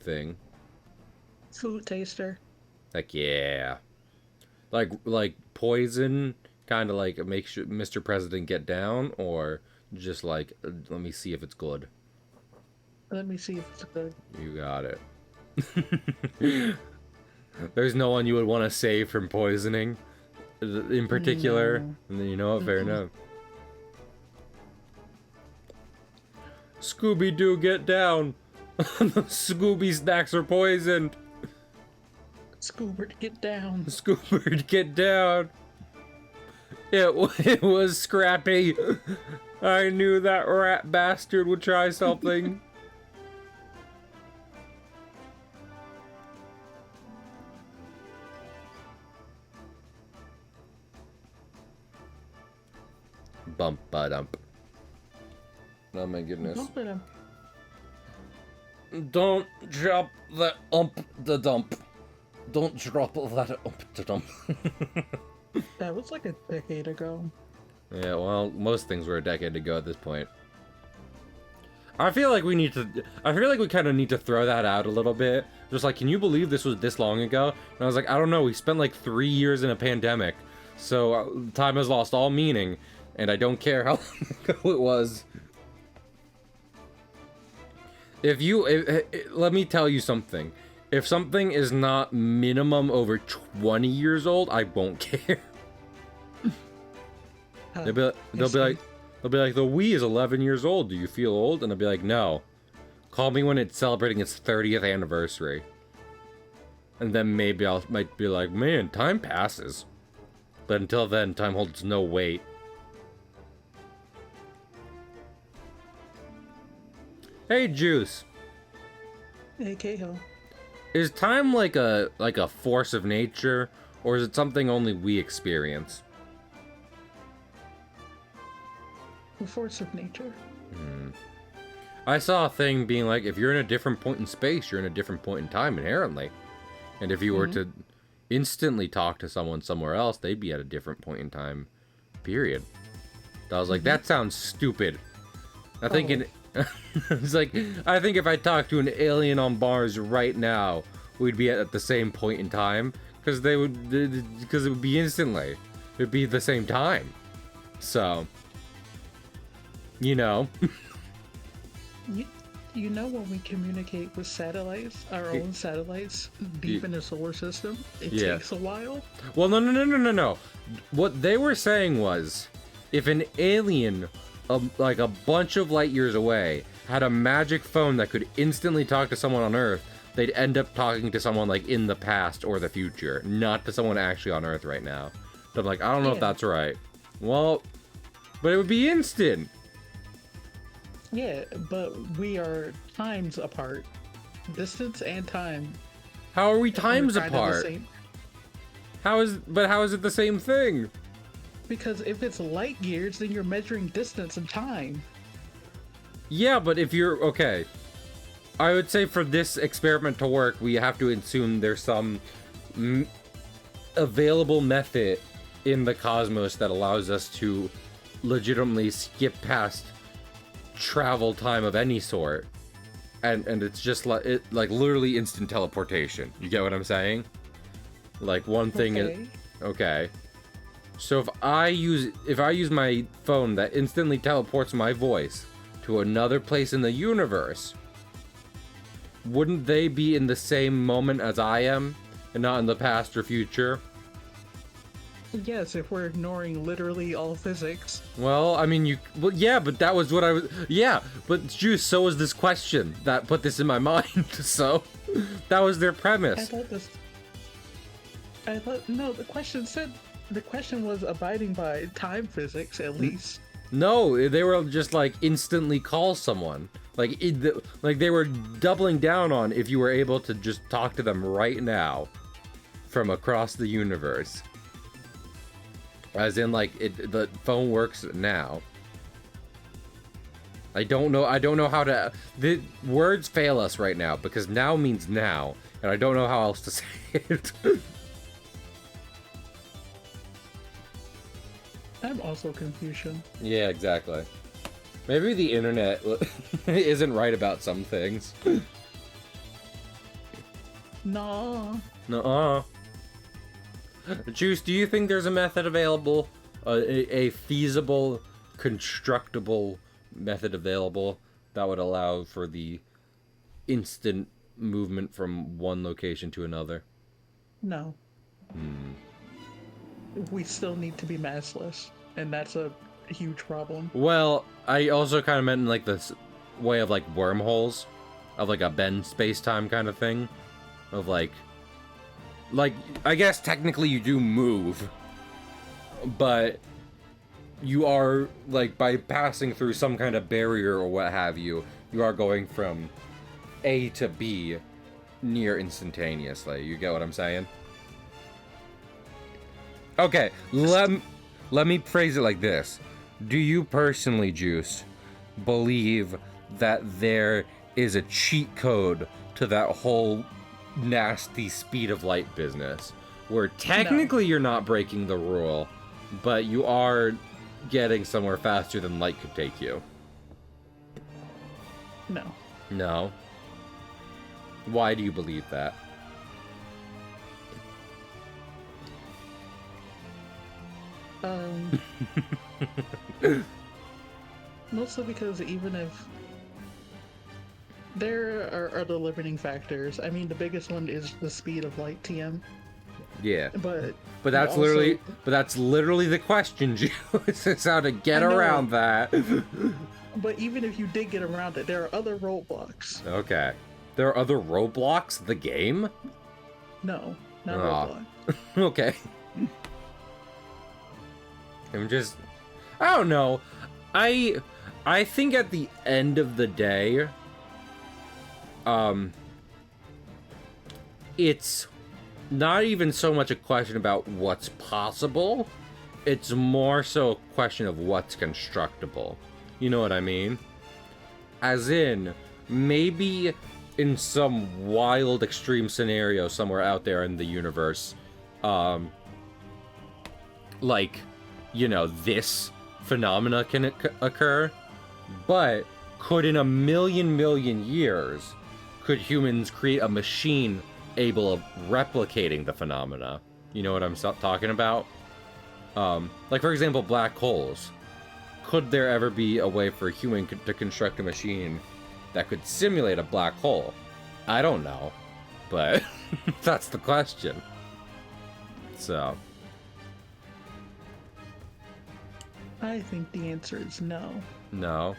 thing? Food taster. Like, yeah. Like poison, kind of like make sure Mr. President get down, or just like, let me see if it's good. Let me see if it's good. You got it. There's no one you would want to save from poisoning, in particular. No. And then you know what? Fair enough. Scooby-Doo, get down! The Scooby snacks are poisoned! Scoobert, get down. Scoobert, get down! It was Scrappy! I knew that rat bastard would try something. Bump ba dump. Oh my goodness. Don't drop the the dump. Don't drop that the dump. That was like a decade ago. Yeah, well, most things were a decade ago at this point. I feel like we kind of need to throw that out a little bit. Just like, can you believe this was this long ago? And I was like, I don't know, we spent like 3 years in a pandemic. So time has lost all meaning. And I don't care how long ago it was. Let me tell you something. If something is not minimum over 20 years old, I won't care. They'll be like, the Wii is 11 years old. Do you feel old? And I'll be like, no. Call me when it's celebrating its 30th anniversary. And then maybe might be like, man, time passes. But until then, time holds no weight. Hey, Juice. Hey, Cahill. Is time like a force of nature, or is it something only we experience? The force of nature. I saw a thing being like, if you're in a different point in space, you're in a different point in time inherently. And if you were to instantly talk to someone somewhere else, they'd be at a different point in time, period. I was like, that sounds stupid. I think it's like, I think if I talked to an alien on Mars right now, we'd be at the same point in time, because it would be instantly. It'd be the same time. So, you know. You know when we communicate with satellites, our own satellites, deep in the solar system, it takes a while? Well, no. What they were saying was, if an alien, like a bunch of light years away, had a magic phone that could instantly talk to someone on Earth, they'd end up talking to someone like in the past or the future, not to someone actually on Earth right now. So I'm like, I don't know if that's right. Well, but it would be instant. Yeah, but we are times apart. Distance and time. How are we times kind of the apart? same. How is it the same thing? Because if it's light years, then you're measuring distance and time. Yeah, but if you're okay, I would say for this experiment to work, we have to assume there's some available method in the cosmos that allows us to legitimately skip past travel time of any sort, and it's just like literally instant teleportation. You get what I'm saying? Like one thing is okay. So if I use my phone that instantly teleports my voice to another place in the universe, wouldn't they be in the same moment as I am and not in the past or future? Yes, if we're ignoring literally all physics. Well, I mean, yeah, but that was what I was, yeah, but Juice, so was this question that put this in my mind, so that was their premise. No, the question was abiding by time physics, at least. No, they were just like instantly call someone. Like they were doubling down on if you were able to just talk to them right now from across the universe. As in, like, the phone works now. I don't know how to... The words fail us right now, because now means now, and I don't know how else to say it. I'm also Confucian. Yeah, exactly. Maybe the internet isn't right about some things. Nah. Nuh-uh. Juice, do you think there's a method available? A feasible, constructible method available that would allow for the instant movement from one location to another? No. We still need to be massless, and that's a huge problem. Well, I also kind of meant in like this way of like wormholes, of like a bend space-time kind of thing, of like I guess technically you do move, but you are like by passing through some kind of barrier or what have you, you are going from A to B near instantaneously. You get what I'm saying? Okay, let me phrase it like this. Do you personally, Juice, believe that there is a cheat code to that whole nasty speed of light business? Where technically you're not breaking the rule, but you are getting somewhere faster than light could take you. No. No? Why do you believe that? Mostly because even if there are other limiting factors, I mean, the biggest one is the speed of light, TM. Yeah. But that's also, literally the question, Juice. It's how to get around that. But even if you did get around it, there are other roadblocks. Okay. There are other roadblocks? The game? No, not roadblock. Okay. I don't know. I think at the end of the day, it's not even so much a question about what's possible. It's more so a question of what's constructible. You know what I mean? As in, maybe in some wild extreme scenario somewhere out there in the universe, like, you know, this phenomena can occur, but could in a million years, could humans create a machine able of replicating the phenomena? You know what I'm talking about? Like, for example, black holes. Could there ever be a way for a human to construct a machine that could simulate a black hole? I don't know, but that's the question. So I think the answer is no. No.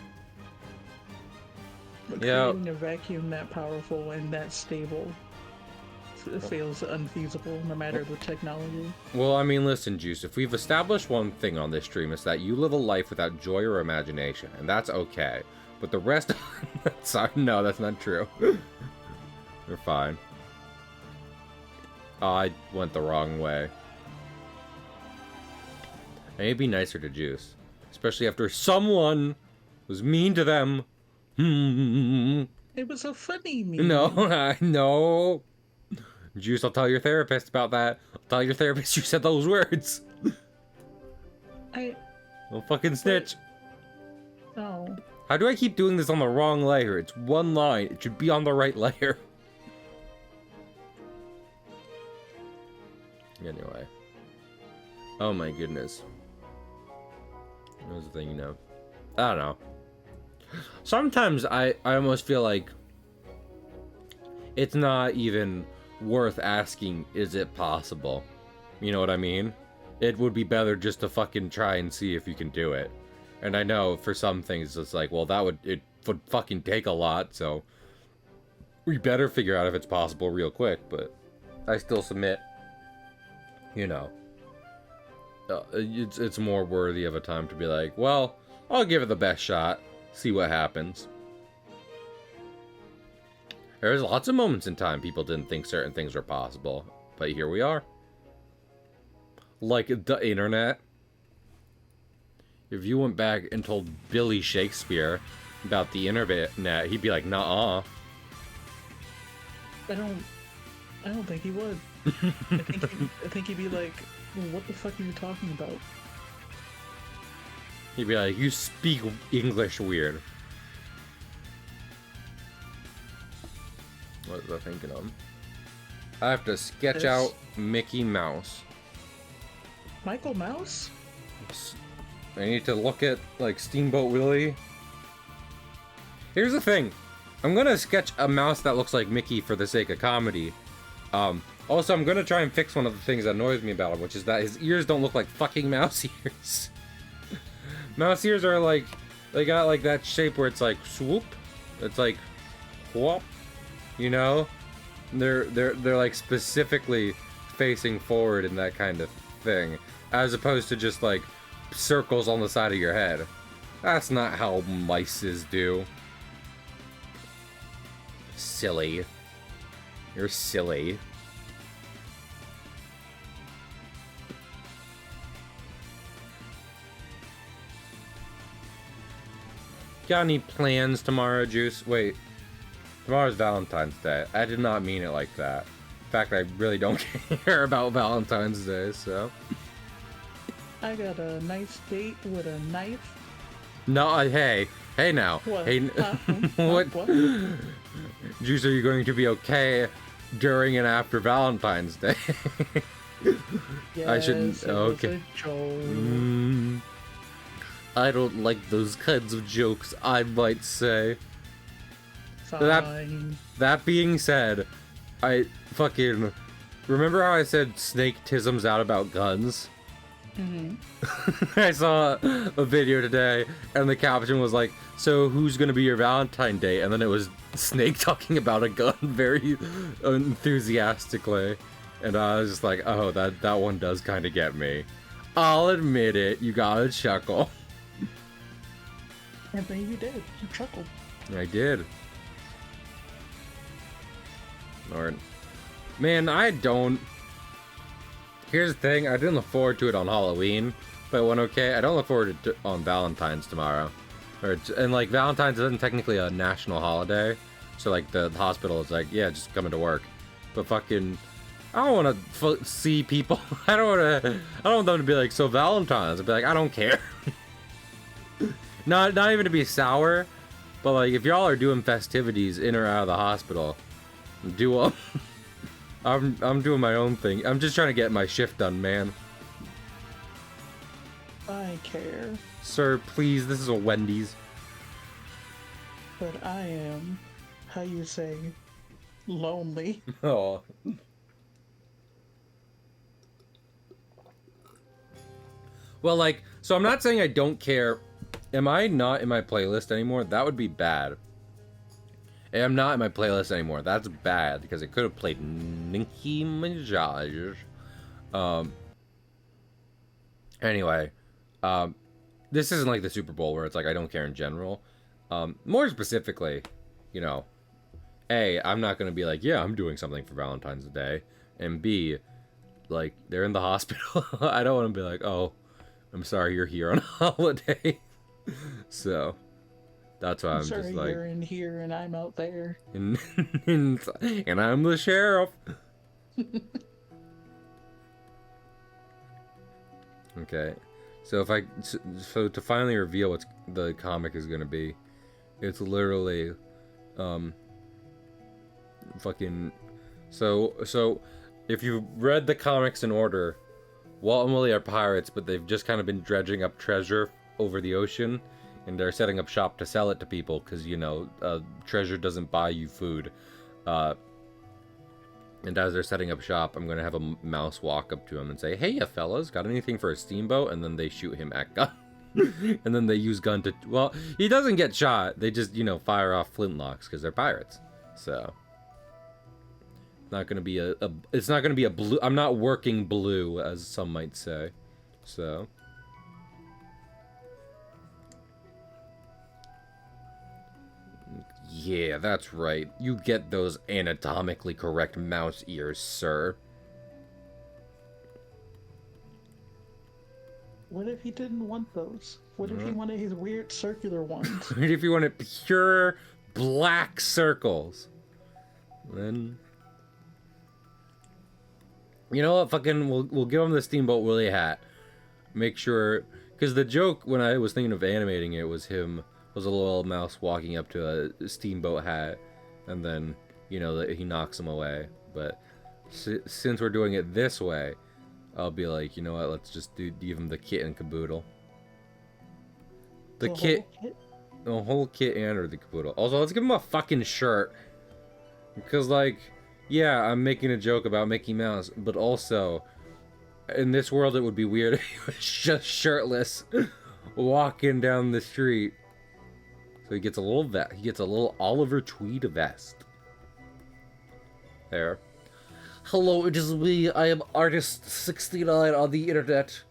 But creating a vacuum that powerful and that stable feels unfeasible, no matter the technology. Well, I mean, listen, Juice, if we've established one thing on this stream, it's that you live a life without joy or imagination, and that's okay. But the rest sorry, no, that's not true. You're fine. Oh, I went the wrong way. I need to be nicer to Juice. Especially after someone was mean to them. It was a funny meme. No, no. Juice, I'll tell your therapist about that. I'll tell your therapist you said those words. Don't fucking snitch. No. How do I keep doing this on the wrong layer? It's one line. It should be on the right layer. Anyway. Oh my goodness. That was the thing, you know. I don't know. Sometimes I almost feel like it's not even worth asking, is it possible? You know what I mean? It would be better just to fucking try and see if you can do it. And I know for some things it's like, well, it would fucking take a lot, so we better figure out if it's possible real quick, but I still submit, you know, it's more worthy of a time to be like, well, I'll give it the best shot, see what happens. There's lots of moments in time people didn't think certain things were possible, but here we are. Like the internet. If you went back and told Billy Shakespeare about the internet, he'd be like, "Nuh-uh." I don't think he would. I think he'd be like, well, what the fuck are you talking about? He'd be like, you speak English weird. What was I thinking of? I have to sketch out Mickey Mouse. Michael Mouse? I need to look at, like, Steamboat Willie. Here's the thing. I'm gonna sketch a mouse that looks like Mickey for the sake of comedy. Also, I'm gonna try and fix one of the things that annoys me about him, which is that his ears don't look like fucking mouse ears. Mouse ears are like, they got like that shape where it's like swoop, it's like whoop, you know? They're like specifically facing forward in that kind of thing, as opposed to just like circles on the side of your head. That's not how mices do. Silly. You're silly. Got any plans tomorrow, Juice? Wait. Tomorrow's Valentine's Day. I did not mean it like that. In fact, I really don't care about Valentine's Day, so. I got a nice date with a knife. No, hey now. What? Hey, what? Juice, are you going to be okay during and after Valentine's Day? Yes, I shouldn't. it Okay. was a joke. I don't like those kinds of jokes, I might say. Fine. That being said, I fucking remember how I said snake tisms out about guns? I saw a video today, and the caption was like, "So who's gonna be your Valentine Day?" And then it was Snake talking about a gun very enthusiastically, and I was just like, "Oh, that one does kind of get me." I'll admit it. You gotta chuckle. Anthony, you did. You chuckled. I did. Lord, man, I don't. Here's the thing, I didn't look forward to it on Halloween, but it went okay. I don't look forward to it on Valentine's tomorrow. And like, Valentine's isn't technically a national holiday, so like the hospital is like, yeah, just coming to work. But fucking, I don't want to see people. I don't want them to be like, so Valentine's. I'd be like, I don't care. not even to be sour, but like, if y'all are doing festivities in or out of the hospital, do them. I'm doing my own thing. I'm just trying to get my shift done, man. I care. Sir, please, this is a Wendy's. But I am, how you say, lonely. Oh. Well, like, so I'm not saying I don't care. Am I not in my playlist anymore? That would be bad. I'm not in my playlist anymore. That's bad, because it could have played Nicki Minaj. Anyway, this isn't like the Super Bowl where it's like I don't care in general. More specifically, you know, A, I'm not gonna be like, yeah, I'm doing something for Valentine's Day, and B, like, they're in the hospital. I don't want to be like, oh, I'm sorry you're here on a holiday. So, that's why I'm sorry just like, you're in here and I'm out there. and I'm the sheriff. Okay, so so to finally reveal what the comic is gonna be, it's literally, fucking, so if you've read the comics in order, Walt and Willie are pirates, but they've just kind of been dredging up treasure over the ocean, and they're setting up shop to sell it to people, because, you know, treasure doesn't buy you food. And as they're setting up shop, I'm going to have a mouse walk up to him and say, hey, ya fellas, got anything for a steamboat? And then they shoot him at gun. And then they use gun to... Well, he doesn't get shot. They just, you know, fire off flintlocks because they're pirates. So... Not going to be it's not going to be a blue... I'm not working blue, as some might say. So... Yeah, that's right. You get those anatomically correct mouse ears, sir. What if he didn't want those? What if he wanted his weird circular ones? What if you wanted pure black circles? Then... You know what? Fucking, we'll give him the Steamboat Willie hat. Make sure... Because the joke, when I was thinking of animating it, was him... was a little mouse walking up to a steamboat hat, and then, you know, he knocks him away. But since we're doing it this way, I'll be like, you know what, let's just give him the kit and caboodle. The kit... the whole kit and or the caboodle. Also, let's give him a fucking shirt. Because, like, yeah, I'm making a joke about Mickey Mouse, but also, in this world, it would be weird if he was just shirtless, walking down the street. So he gets a little vest. He gets a little Oliver Tweed vest. There. Hello, it is me. I am Artist69 on the internet.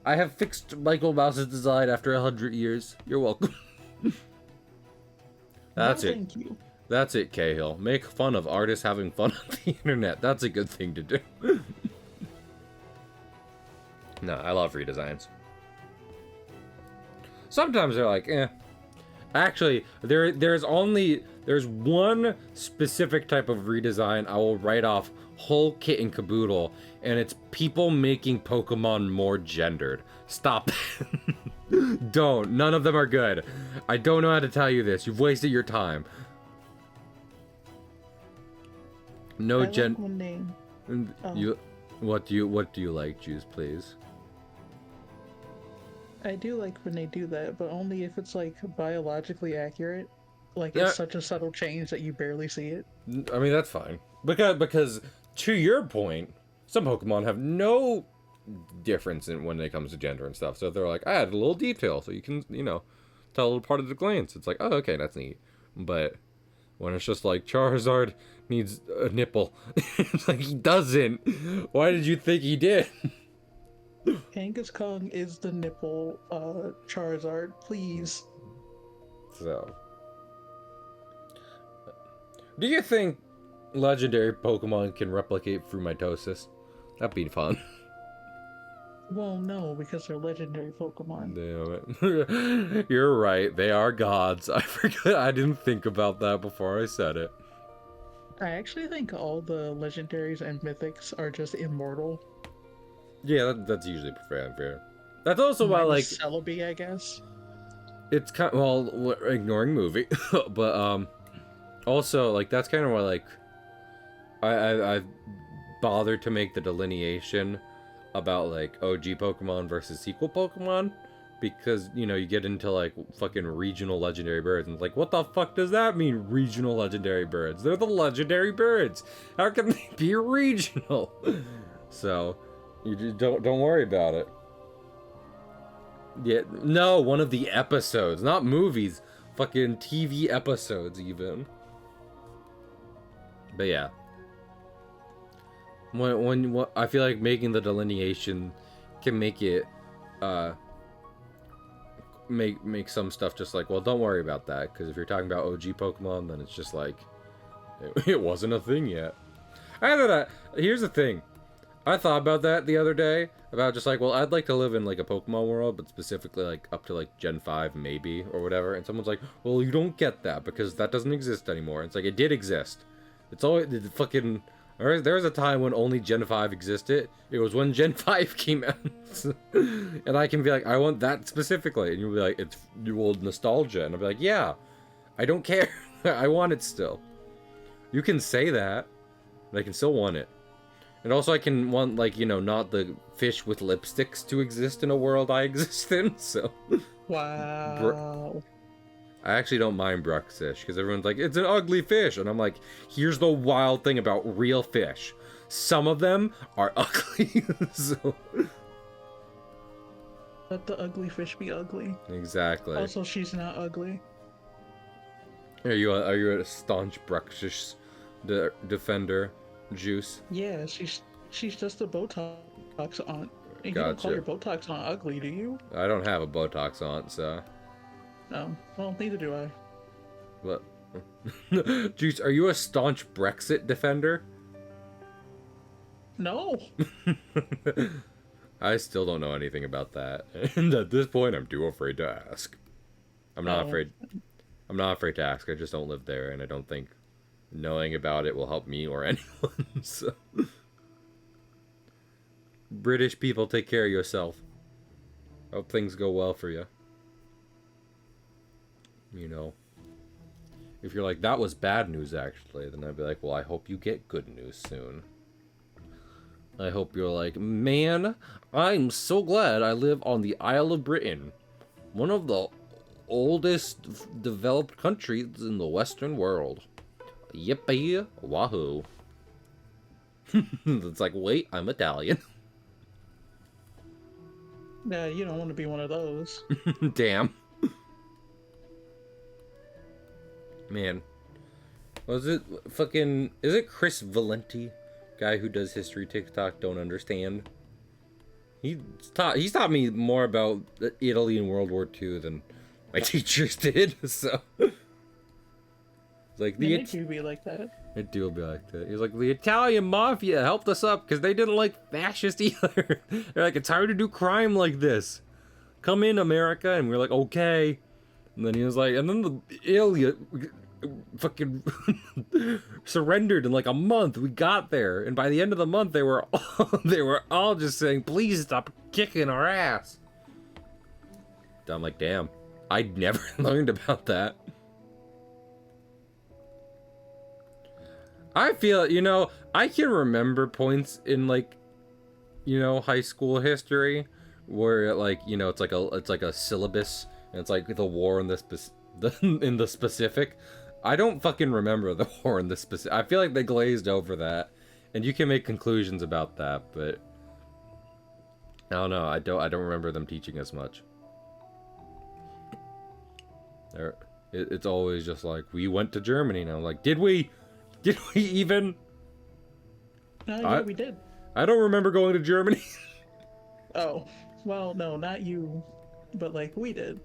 I have fixed Michael Mouse's design after 100 years. You're welcome. That's it. Thank you. That's it, Cahill. Make fun of artists having fun on the internet. That's a good thing to do. No, I love redesigns. Sometimes they're like, eh. Actually, there's one specific type of redesign I will write off whole kit and caboodle, and it's people making Pokemon more gendered. Stop. Don't. None of them are good. I don't know how to tell you this. You've wasted your time. No gen. Like when they, You. What do you like, Juice? Please. I do like when they do that, but only if it's like biologically accurate. Like Yeah. it's such a subtle change that you barely see it. I mean, that's fine. Because to your point, some Pokemon have no difference in when it comes to gender and stuff. So they're like, I added a little detail so you can, tell a little part of the glance. It's like, oh, okay, that's neat. But when it's just like Charizard needs a nipple, it's like he doesn't. Why did you think he did? Kangaskhan is the nipple Charizard, please. So, do you think legendary Pokemon can replicate through mitosis? That'd be fun. Well, no, because they're legendary Pokemon. Damn it. You're right. They are gods. I forgot. I didn't think about that before I said it. I actually think all the legendaries and mythics are just immortal. Yeah, that's usually fair. That's also why, like, Celebi, I guess. it's kind well, ignoring movie, but also like that's kind of why like I've bothered to make the delineation about like OG Pokemon versus sequel Pokemon, because you get into like fucking regional legendary birds and it's like, what the fuck does that mean, regional legendary birds? They're the legendary birds. How can they be regional? So you just don't worry about it. Yeah, no, one of the episodes, not movies, fucking TV episodes even. But yeah, when I feel like making the delineation can make it make some stuff just like, well, don't worry about that, because if you're talking about OG Pokemon, then it's just like it wasn't a thing yet. Either that, here's the thing. I thought about that the other day, about just like, well, I'd like to live in like a Pokemon world, but specifically like up to like Gen 5 maybe, or whatever, and someone's like, well, you don't get that, because that doesn't exist anymore. It's like, it did exist. It's always, the fucking, there was a time when only Gen 5 existed. It was when Gen 5 came out. And I can be like, I want that specifically, and you'll be like, it's old nostalgia, and I'll be like, yeah, I don't care. I want it still. You can say that, but I can still want it. And also I can want, like, not the fish with lipsticks to exist in a world I exist in, so. Wow. I actually don't mind Bruxish, because everyone's like, it's an ugly fish. And I'm like, here's the wild thing about real fish. Some of them are ugly, so. Let the ugly fish be ugly. Exactly. Also, she's not ugly. Are you a staunch Bruxish defender? Juice? Yeah, she's just a Botox aunt. And you don't Gotcha. call your Botox aunt ugly, do you? I don't have a Botox aunt, so. No. Well, neither do I. What? Juice, are you a staunch Brexit defender? No. I still don't know anything about that. And at this point, I'm too afraid to ask. I'm not afraid. I'm not afraid to ask. I just don't live there, and I don't think knowing about it will help me or anyone. So. British people, take care of yourself. Hope things go well for you. If you're like, that was bad news actually, then I'd be like, well, I hope you get good news soon. I hope you're like, man, I'm so glad I live on the Isle of Britain, one of the oldest developed countries in the Western world. Yippee wahoo. It's like, wait, I'm Italian. Yeah, you don't want to be one of those. Damn. Man. Was it fucking... Is it Chris Valenti? Guy who does history TikTok, don't understand. He's taught me more about Italy in World War II than my teachers did, so... It's like They do be like that. It do be like that. He's like, the Italian mafia helped us up because they didn't like fascist either. They're like, it's hard to do crime like this. Come in, America. And we're like, okay. And then he was like, and then the Italy fucking surrendered in like a month. We got there. And by the end of the month, they were all just saying, please stop kicking our ass. I'm like, damn. I never learned about that. I feel, I can remember points in, like, high school history where, like, it's like a syllabus, and it's like the war in in the specific. I don't fucking remember the war in the specific. I feel like they glazed over that, and you can make conclusions about that, but I don't know. I don't remember them teaching as much. It's always just like, we went to Germany, and I'm like, did we? Did we even? Yeah, we did. I don't remember going to Germany. Oh, well, no, not you, but like we did.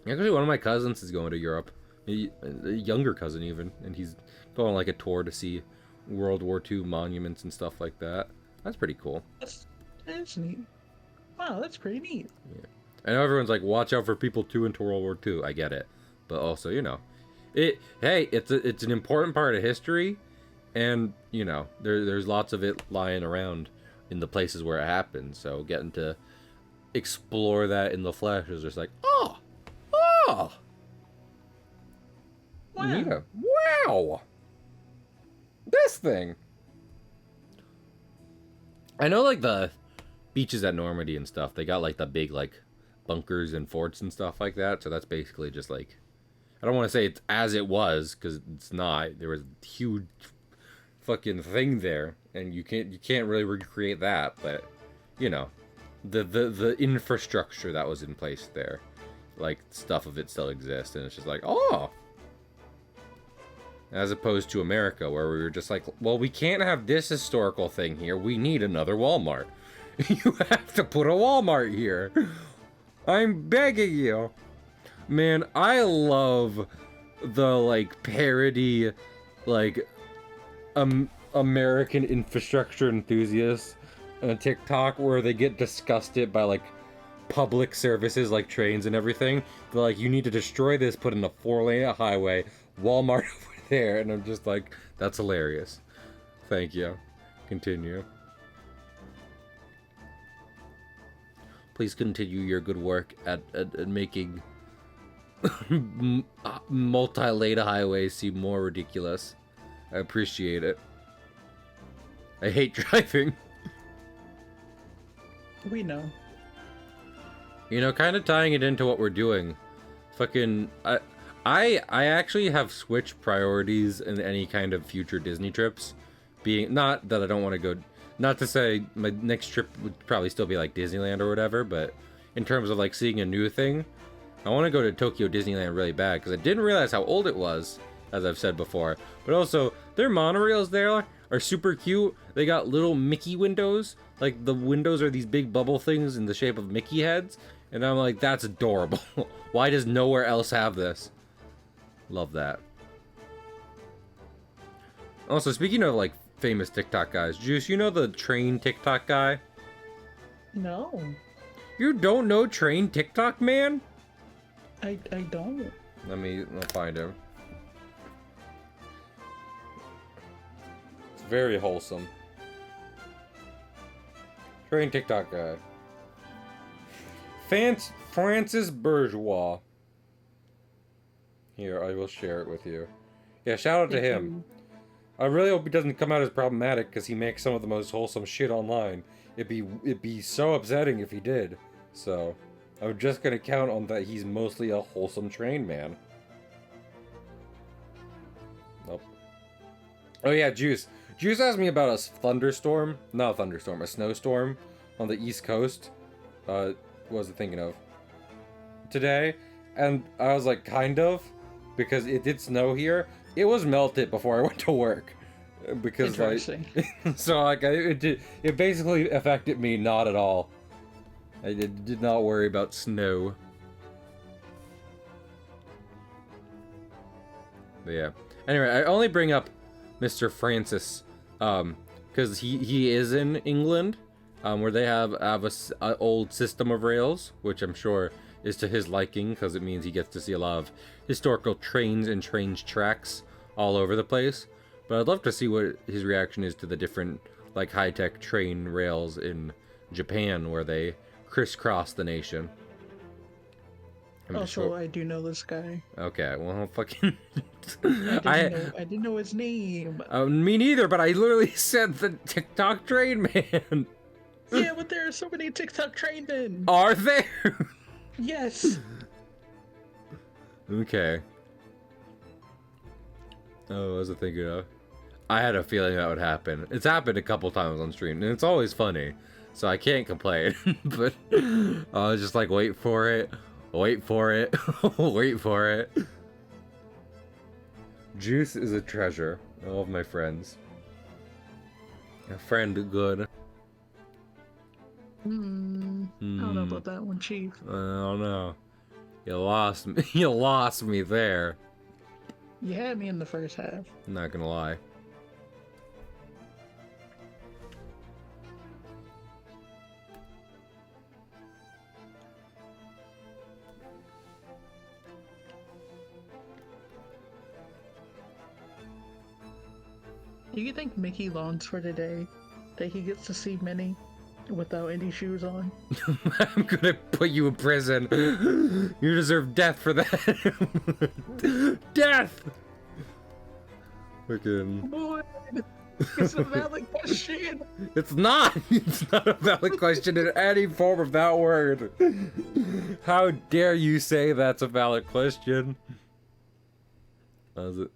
Actually, one of my cousins is going to Europe, a younger cousin even, and he's going on like a tour to see World War II monuments and stuff like that. That's pretty cool. That's neat. Wow, that's pretty neat. Yeah. I know everyone's like, watch out for people too into World War II. I get it, but also, it's an important part of history, and there's lots of it lying around in the places where it happened, so getting to explore that in the flesh is just like, oh wow. Yeah, wow, this thing. I know, like, the beaches at Normandy and stuff, they got like the big like bunkers and forts and stuff like that, so that's basically just like, I don't want to say it's as it was, because it's not. There was a huge fucking thing there, and you can't really recreate that, but the infrastructure that was in place there, like, stuff of it still exists, and it's just like, oh, as opposed to America, where we were just like, well, we can't have this historical thing here. We need another Walmart. You have to put a Walmart here. I'm begging you. Man, I love the, like, parody, like, American infrastructure enthusiasts on TikTok where they get disgusted by, like, public services like trains and everything. They're like, you need to destroy this, put in a 4-lane highway, Walmart over there, and I'm just like, that's hilarious. Thank you. Continue. Please continue your good work at making multi-lane highways seem more ridiculous. I appreciate it. I hate driving. We know. Kind of tying it into what we're doing. Fucking, I actually have switched priorities in any kind of future Disney trips. Being, not that I don't want to go, not to say my next trip would probably still be like Disneyland or whatever, but in terms of like seeing a new thing, I want to go to Tokyo Disneyland really bad, because I didn't realize how old it was, as I've said before. But also, their monorails there are super cute. They got little Mickey windows. Like, the windows are these big bubble things in the shape of Mickey heads. And I'm like, that's adorable. Why does nowhere else have this? Love that. Also, speaking of, like, famous TikTok guys, Juice, you know the train TikTok guy? No. You don't know Train TikTok Man? I don't. I'll find him. It's very wholesome. Train TikTok guy. Francis Bourgeois. Here, I will share it with you. Yeah, shout out to him. I really hope he doesn't come out as problematic, because he makes some of the most wholesome shit online. It'd be so upsetting if he did. So, I'm just gonna count on that he's mostly a wholesome train man. Nope. Oh yeah, Juice. Juice asked me about a thunderstorm. Not a thunderstorm, a snowstorm on the East Coast. What was I thinking of? Today. And I was like, kind of. Because it did snow here. It was melted before I went to work. Because like, so like it basically affected me not at all. I did not worry about snow. But yeah. Anyway, I only bring up Mr. Francis because he is in England, where they have a old system of rails, which I'm sure is to his liking because it means he gets to see a lot of historical trains and train tracks all over the place. But I'd love to see what his reaction is to the different, like, high-tech train rails in Japan, where they crisscross the nation. Also, I do know this guy. Okay, well, fucking... I didn't know his name. Me neither, but I literally said the TikTok train man. Yeah, but there are so many TikTok train men. Are there? Yes. Okay. Oh, what was I thinking of? I had a feeling that would happen. It's happened a couple times on stream, and it's always funny, so I can't complain. But I was just like, wait for it, wait for it, wait for it. Juice is a treasure. All of my friends. A friend good. I don't know about that one, Chief. I don't know. You lost me. You lost me there. You had me in the first half. I'm not gonna lie. Do you think Mickey longs for today that he gets to see Minnie without any shoes on? I'm gonna put you in prison. You deserve death for that. Death! Freaking. Boy, it's a valid question. It's not! It's not a valid question in any form of that word. How dare you say that's a valid question? How's it?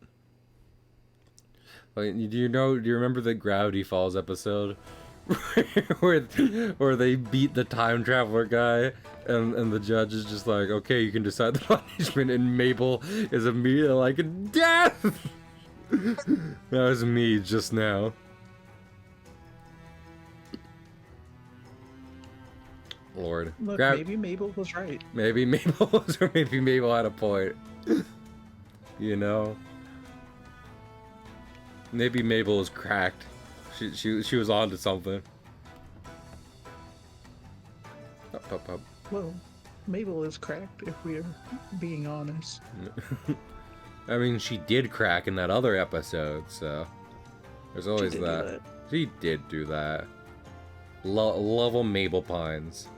Like, do you remember the Gravity Falls episode? where they beat the time traveler guy and the judge is just like, okay, you can decide the punishment, and Mabel is immediately like, death! That was me just now. Lord. Look, maybe Mabel was right. Maybe Mabel was, or maybe Mabel had a point. You know? Maybe Mabel was cracked. She was on to something. Up. Well, Mabel is cracked, if we're being honest. I mean, she did crack in that other episode, so there's always that. She did do that. Love a Mabel Pines.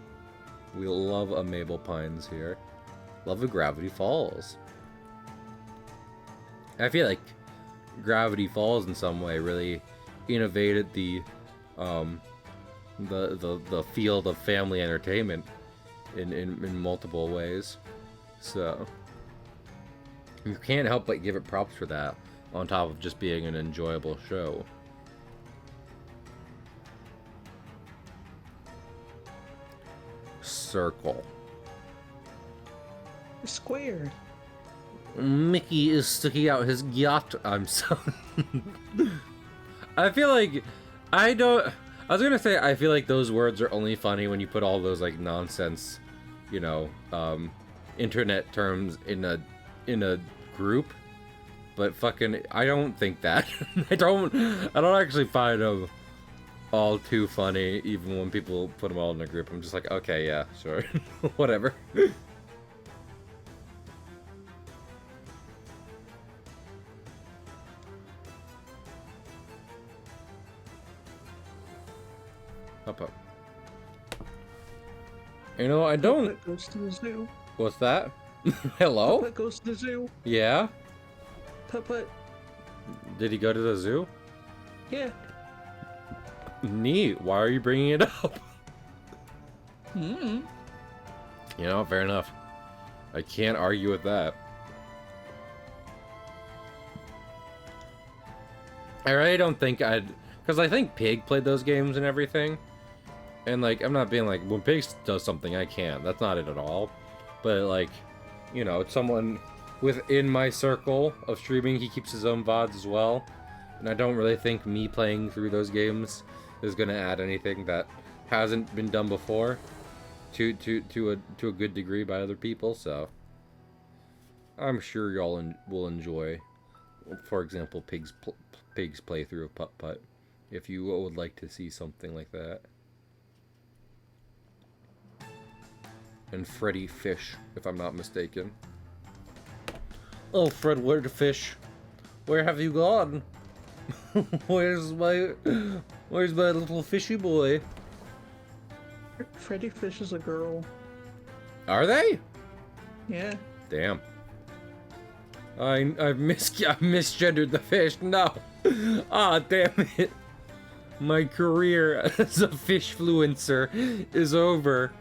We love a Mabel Pines here. Love a Gravity Falls. I feel like Gravity Falls in some way really innovated the field of family entertainment in multiple ways. So you can't help but give it props for that, on top of just being an enjoyable show. Circle. Square. Mickey is sticking out his yacht. I'm so. I feel like I was gonna say I feel like those words are only funny when you put all those like nonsense, you know, internet terms in a group. But fucking, I don't think that. I don't actually find them all too funny, even when people put them all in a group. I'm just like, okay, yeah, sure, whatever. Up. You know, I don't. Puppet goes to the zoo. What's that? Hello? Puppet goes to the zoo. Yeah? Puppet. Did he go to the zoo? Yeah. Neat. Why are you bringing it up? You know, fair enough. I can't argue with that. I really don't think I'd... Because I think Pig played those games and everything. And, like, I'm not being like, when Pig does something, I can't. That's not it at all. But, like, you know, it's someone within my circle of streaming. He keeps his own VODs as well. And I don't really think me playing through those games is going to add anything that hasn't been done before to a good degree by other people. So, I'm sure y'all will enjoy, for example, Pig's playthrough of Putt-Putt, if you would like to see something like that. And Freddy Fish, if I'm not mistaken. Oh, Fred, where the fish? Where have you gone? Where's my little fishy boy? Freddy Fish is a girl. Are they? Yeah. Damn. I've misgendered the fish. No. Ah, damn it. My career as a fishfluencer is over.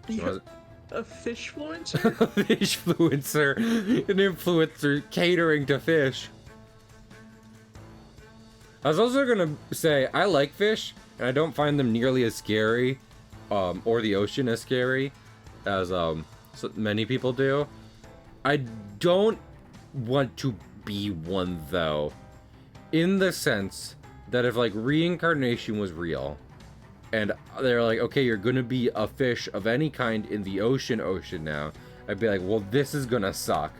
You're a fishfluencer? A fishfluencer. An influencer catering to fish. I was also gonna say, I like fish, and I don't find them nearly as scary, or the ocean as scary, as, so many people do. I don't want to be one, though, in the sense that if, like, reincarnation was real, and they're like, okay, you're gonna be a fish of any kind in the ocean now, I'd be like, well, this is gonna suck.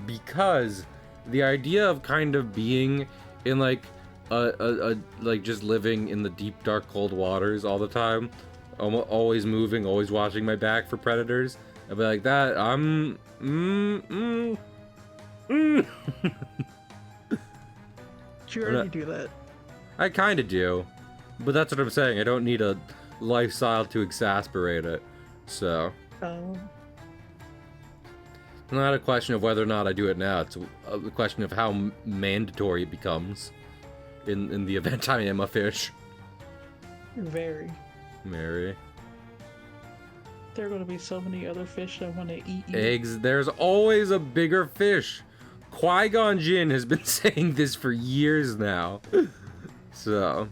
Because the idea of kind of being in, like, like, just living in the deep, dark, cold waters all the time, always moving, always watching my back for predators, I'd be like, that, You already do that. I kind of do. But that's what I'm saying. I don't need a lifestyle to exasperate it. So. Oh. It's not a question of whether or not I do it now. It's a question of how mandatory it becomes in the event I am a fish. Very. Mary. There are going to be so many other fish that want to eat you. Eggs. There's always a bigger fish. Qui-Gon Jinn has been saying this for years now. So.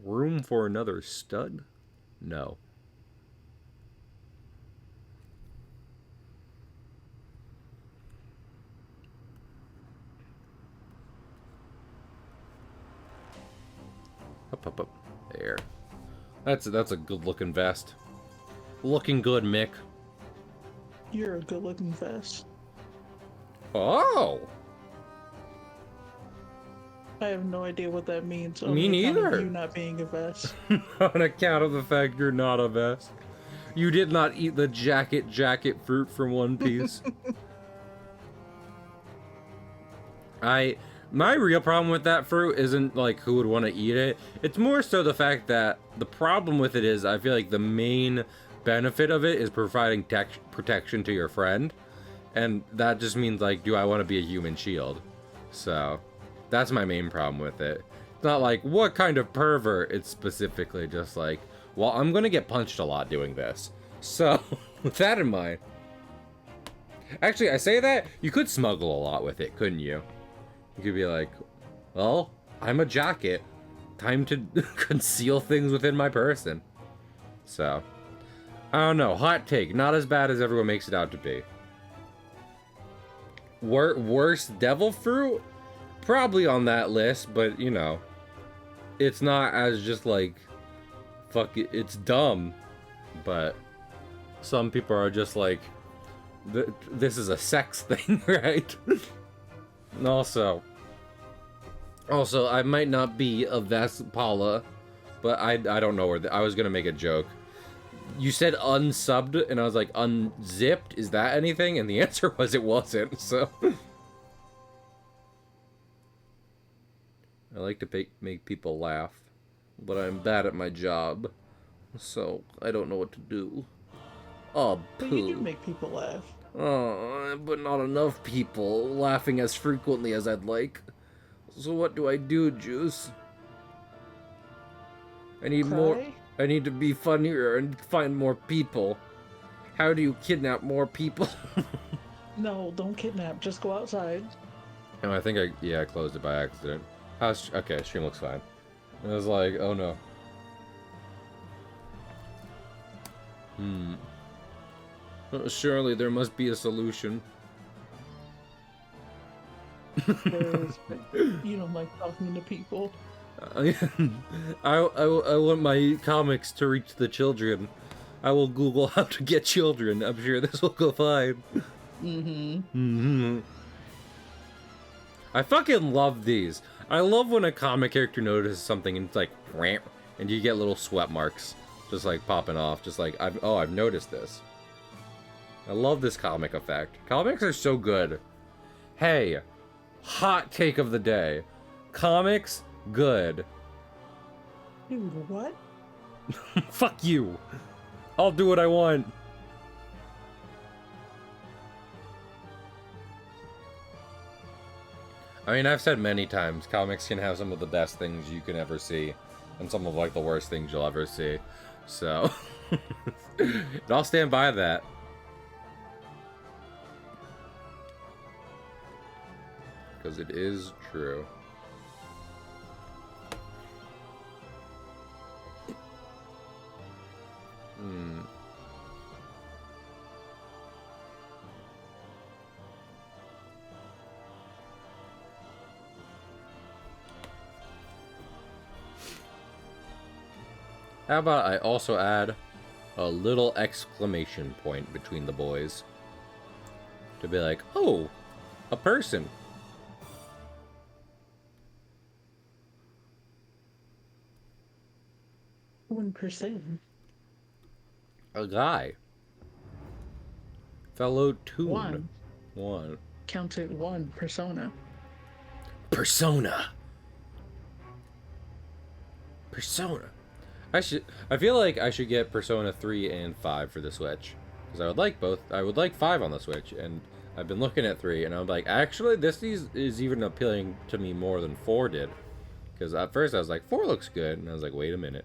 Room for another stud? No. Up. There. That's a good looking vest. Looking good, Mick. You're a good looking vest. Oh! I have no idea what that means. Me neither. You not being a vest. On account of the fact you're not a vest. You did not eat the jacket fruit from One Piece. My real problem with that fruit isn't like who would want to eat it. It's more so the fact that the problem with it is I feel like the main benefit of it is providing protection to your friend. And that just means like, do I want to be a human shield? So, that's my main problem with it. It's not like, what kind of pervert? It's specifically just like, well, I'm going to get punched a lot doing this. So, with that in mind. Actually, I say that, you could smuggle a lot with it, couldn't you? You could be like, well, I'm a jacket. Time to conceal things within my person. So, I don't know. Hot take. Not as bad as everyone makes it out to be. Worst devil fruit? Probably on that list, but, you know. It's not as just like, fuck it, it's dumb. But some people are just like, this is a sex thing, right? And also, I might not be a vest, Paula, but I don't know where I was gonna make a joke. You said unsubbed, and I was like, unzipped? Is that anything? And the answer was it wasn't, so. I like to make people laugh, but I'm bad at my job, so I don't know what to do. Oh, But poo. you do make people laugh. Oh, but not enough people laughing as frequently as I'd like. So what do I do, Juice? I need more. Cry? I need to be funnier and find more people. How do you kidnap more people? No, don't kidnap. Just go outside. Oh, I think I closed it by accident. Okay, stream looks fine. And I was like, oh no. Surely there must be a solution. Because you don't like talking to people. I want my comics to reach the children. I will Google how to get children. I'm sure this will go fine. I fucking love these. I love when a comic character notices something and it's like, wham, and you get little sweat marks just like popping off. Just like, I've noticed this. I love this comic effect. Comics are so good. Hey, hot take of the day. Comics, good. Dude, what? Fuck you. I'll do what I want. I mean, I've said many times, comics can have some of the best things you can ever see, and some of, like, the worst things you'll ever see. So, and I'll stand by that. Because it is true. How about I also add a little exclamation point between the boys? To be like, oh, a person. 1%. A guy. Fellow tune. One. One. Counted one. Persona. Persona. Persona. I feel like I should get Persona 3 and 5 for the Switch. Because I would like both. I would like 5 on the Switch. And I've been looking at 3. And I'm like, actually, this is even appealing to me more than 4 did. Because at first I was like, 4 looks good. And I was like, wait a minute.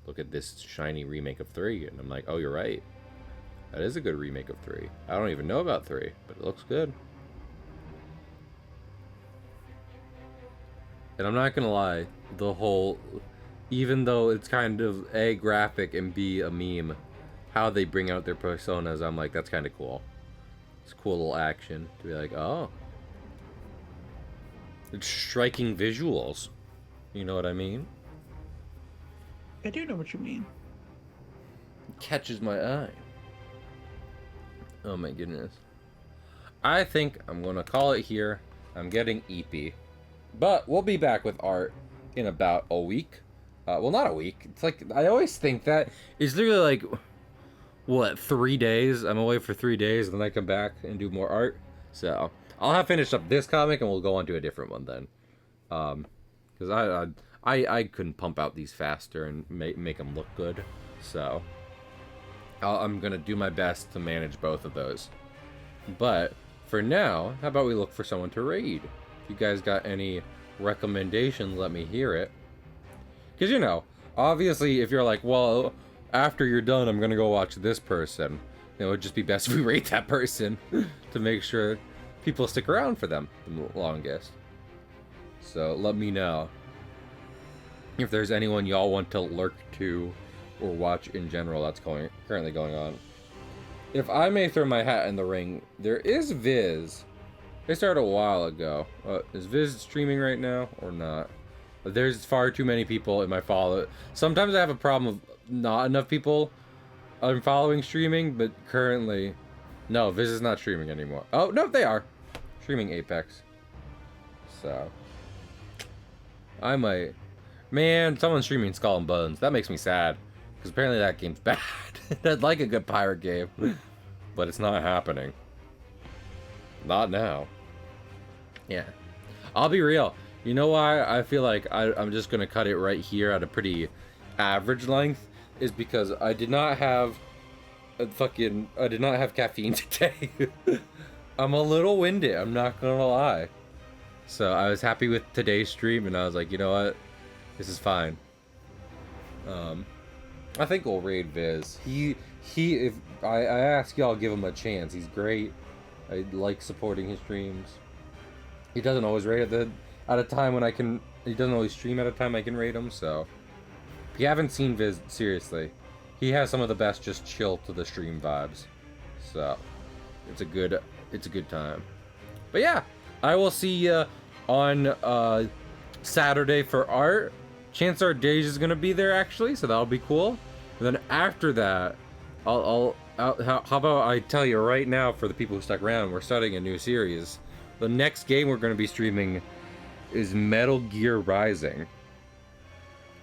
Look at this shiny remake of 3. And I'm like, oh, you're right. That is a good remake of 3. I don't even know about 3. But it looks good. And I'm not going to lie. The whole... Even though it's kind of A, graphic, and B, a meme, how they bring out their personas, I'm like, that's kind of cool. It's a cool little action to be like, oh. It's striking visuals. You know what I mean? I do know what you mean. It catches my eye. Oh my goodness. I think I'm going to call it here. I'm getting eepy. But we'll be back with art in about a week. Well, not a week. It's like, I always think that it's literally like, what, 3 days? I'm away for 3 days, and then I come back and do more art. So, I'll have finished up this comic, and we'll go on to a different one then. Because I couldn't pump out these faster and make them look good. So, I'm going to do my best to manage both of those. But, for now, how about we look for someone to raid? If you guys got any recommendations, let me hear it. Because, you know, obviously, if you're like, well, after you're done, I'm going to go watch this person, it would just be best if we rate that person to make sure people stick around for them the longest. So, let me know if there's anyone y'all want to lurk to or watch in general that's currently going on. If I may throw my hat in the ring, there is Viz. They started a while ago. Is Viz streaming right now or not? There's far too many people in my follow. Sometimes I have a problem of not enough people I'm following streaming, but currently, no, Viz is not streaming anymore. Oh, no, they are streaming Apex. So, I might. Man, someone's streaming Skull and Bones. That makes me sad, because apparently that game's bad. I'd like a good pirate game, but it's not happening. Not now. Yeah, I'll be real. You know why I feel like I'm just going to cut it right here at a pretty average length? Is because I did not have I did not have caffeine today. I'm a little winded, I'm not gonna lie. So I was happy with today's stream, and I was like, you know what? This is fine. I think we'll raid Viz. If I ask y'all, give him a chance. He's great. I like supporting his streams. He doesn't always raid at a time when I can. He doesn't always stream at a time I can raid him. So if you haven't seen Viz, seriously, he has some of the best just chill to the stream vibes. So it's a good time. But yeah, I will see you on Saturday for art. Chance Art Days is gonna be there actually, so that'll be cool. And then after that, how about I tell you right now, for the people who stuck around, we're starting a new series. The next game we're gonna be streaming is Metal Gear Rising.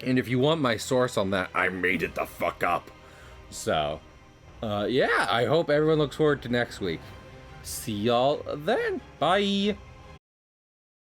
And if you want my source on that, I made it the fuck up. So, yeah, I hope everyone looks forward to next week. See y'all then. Bye.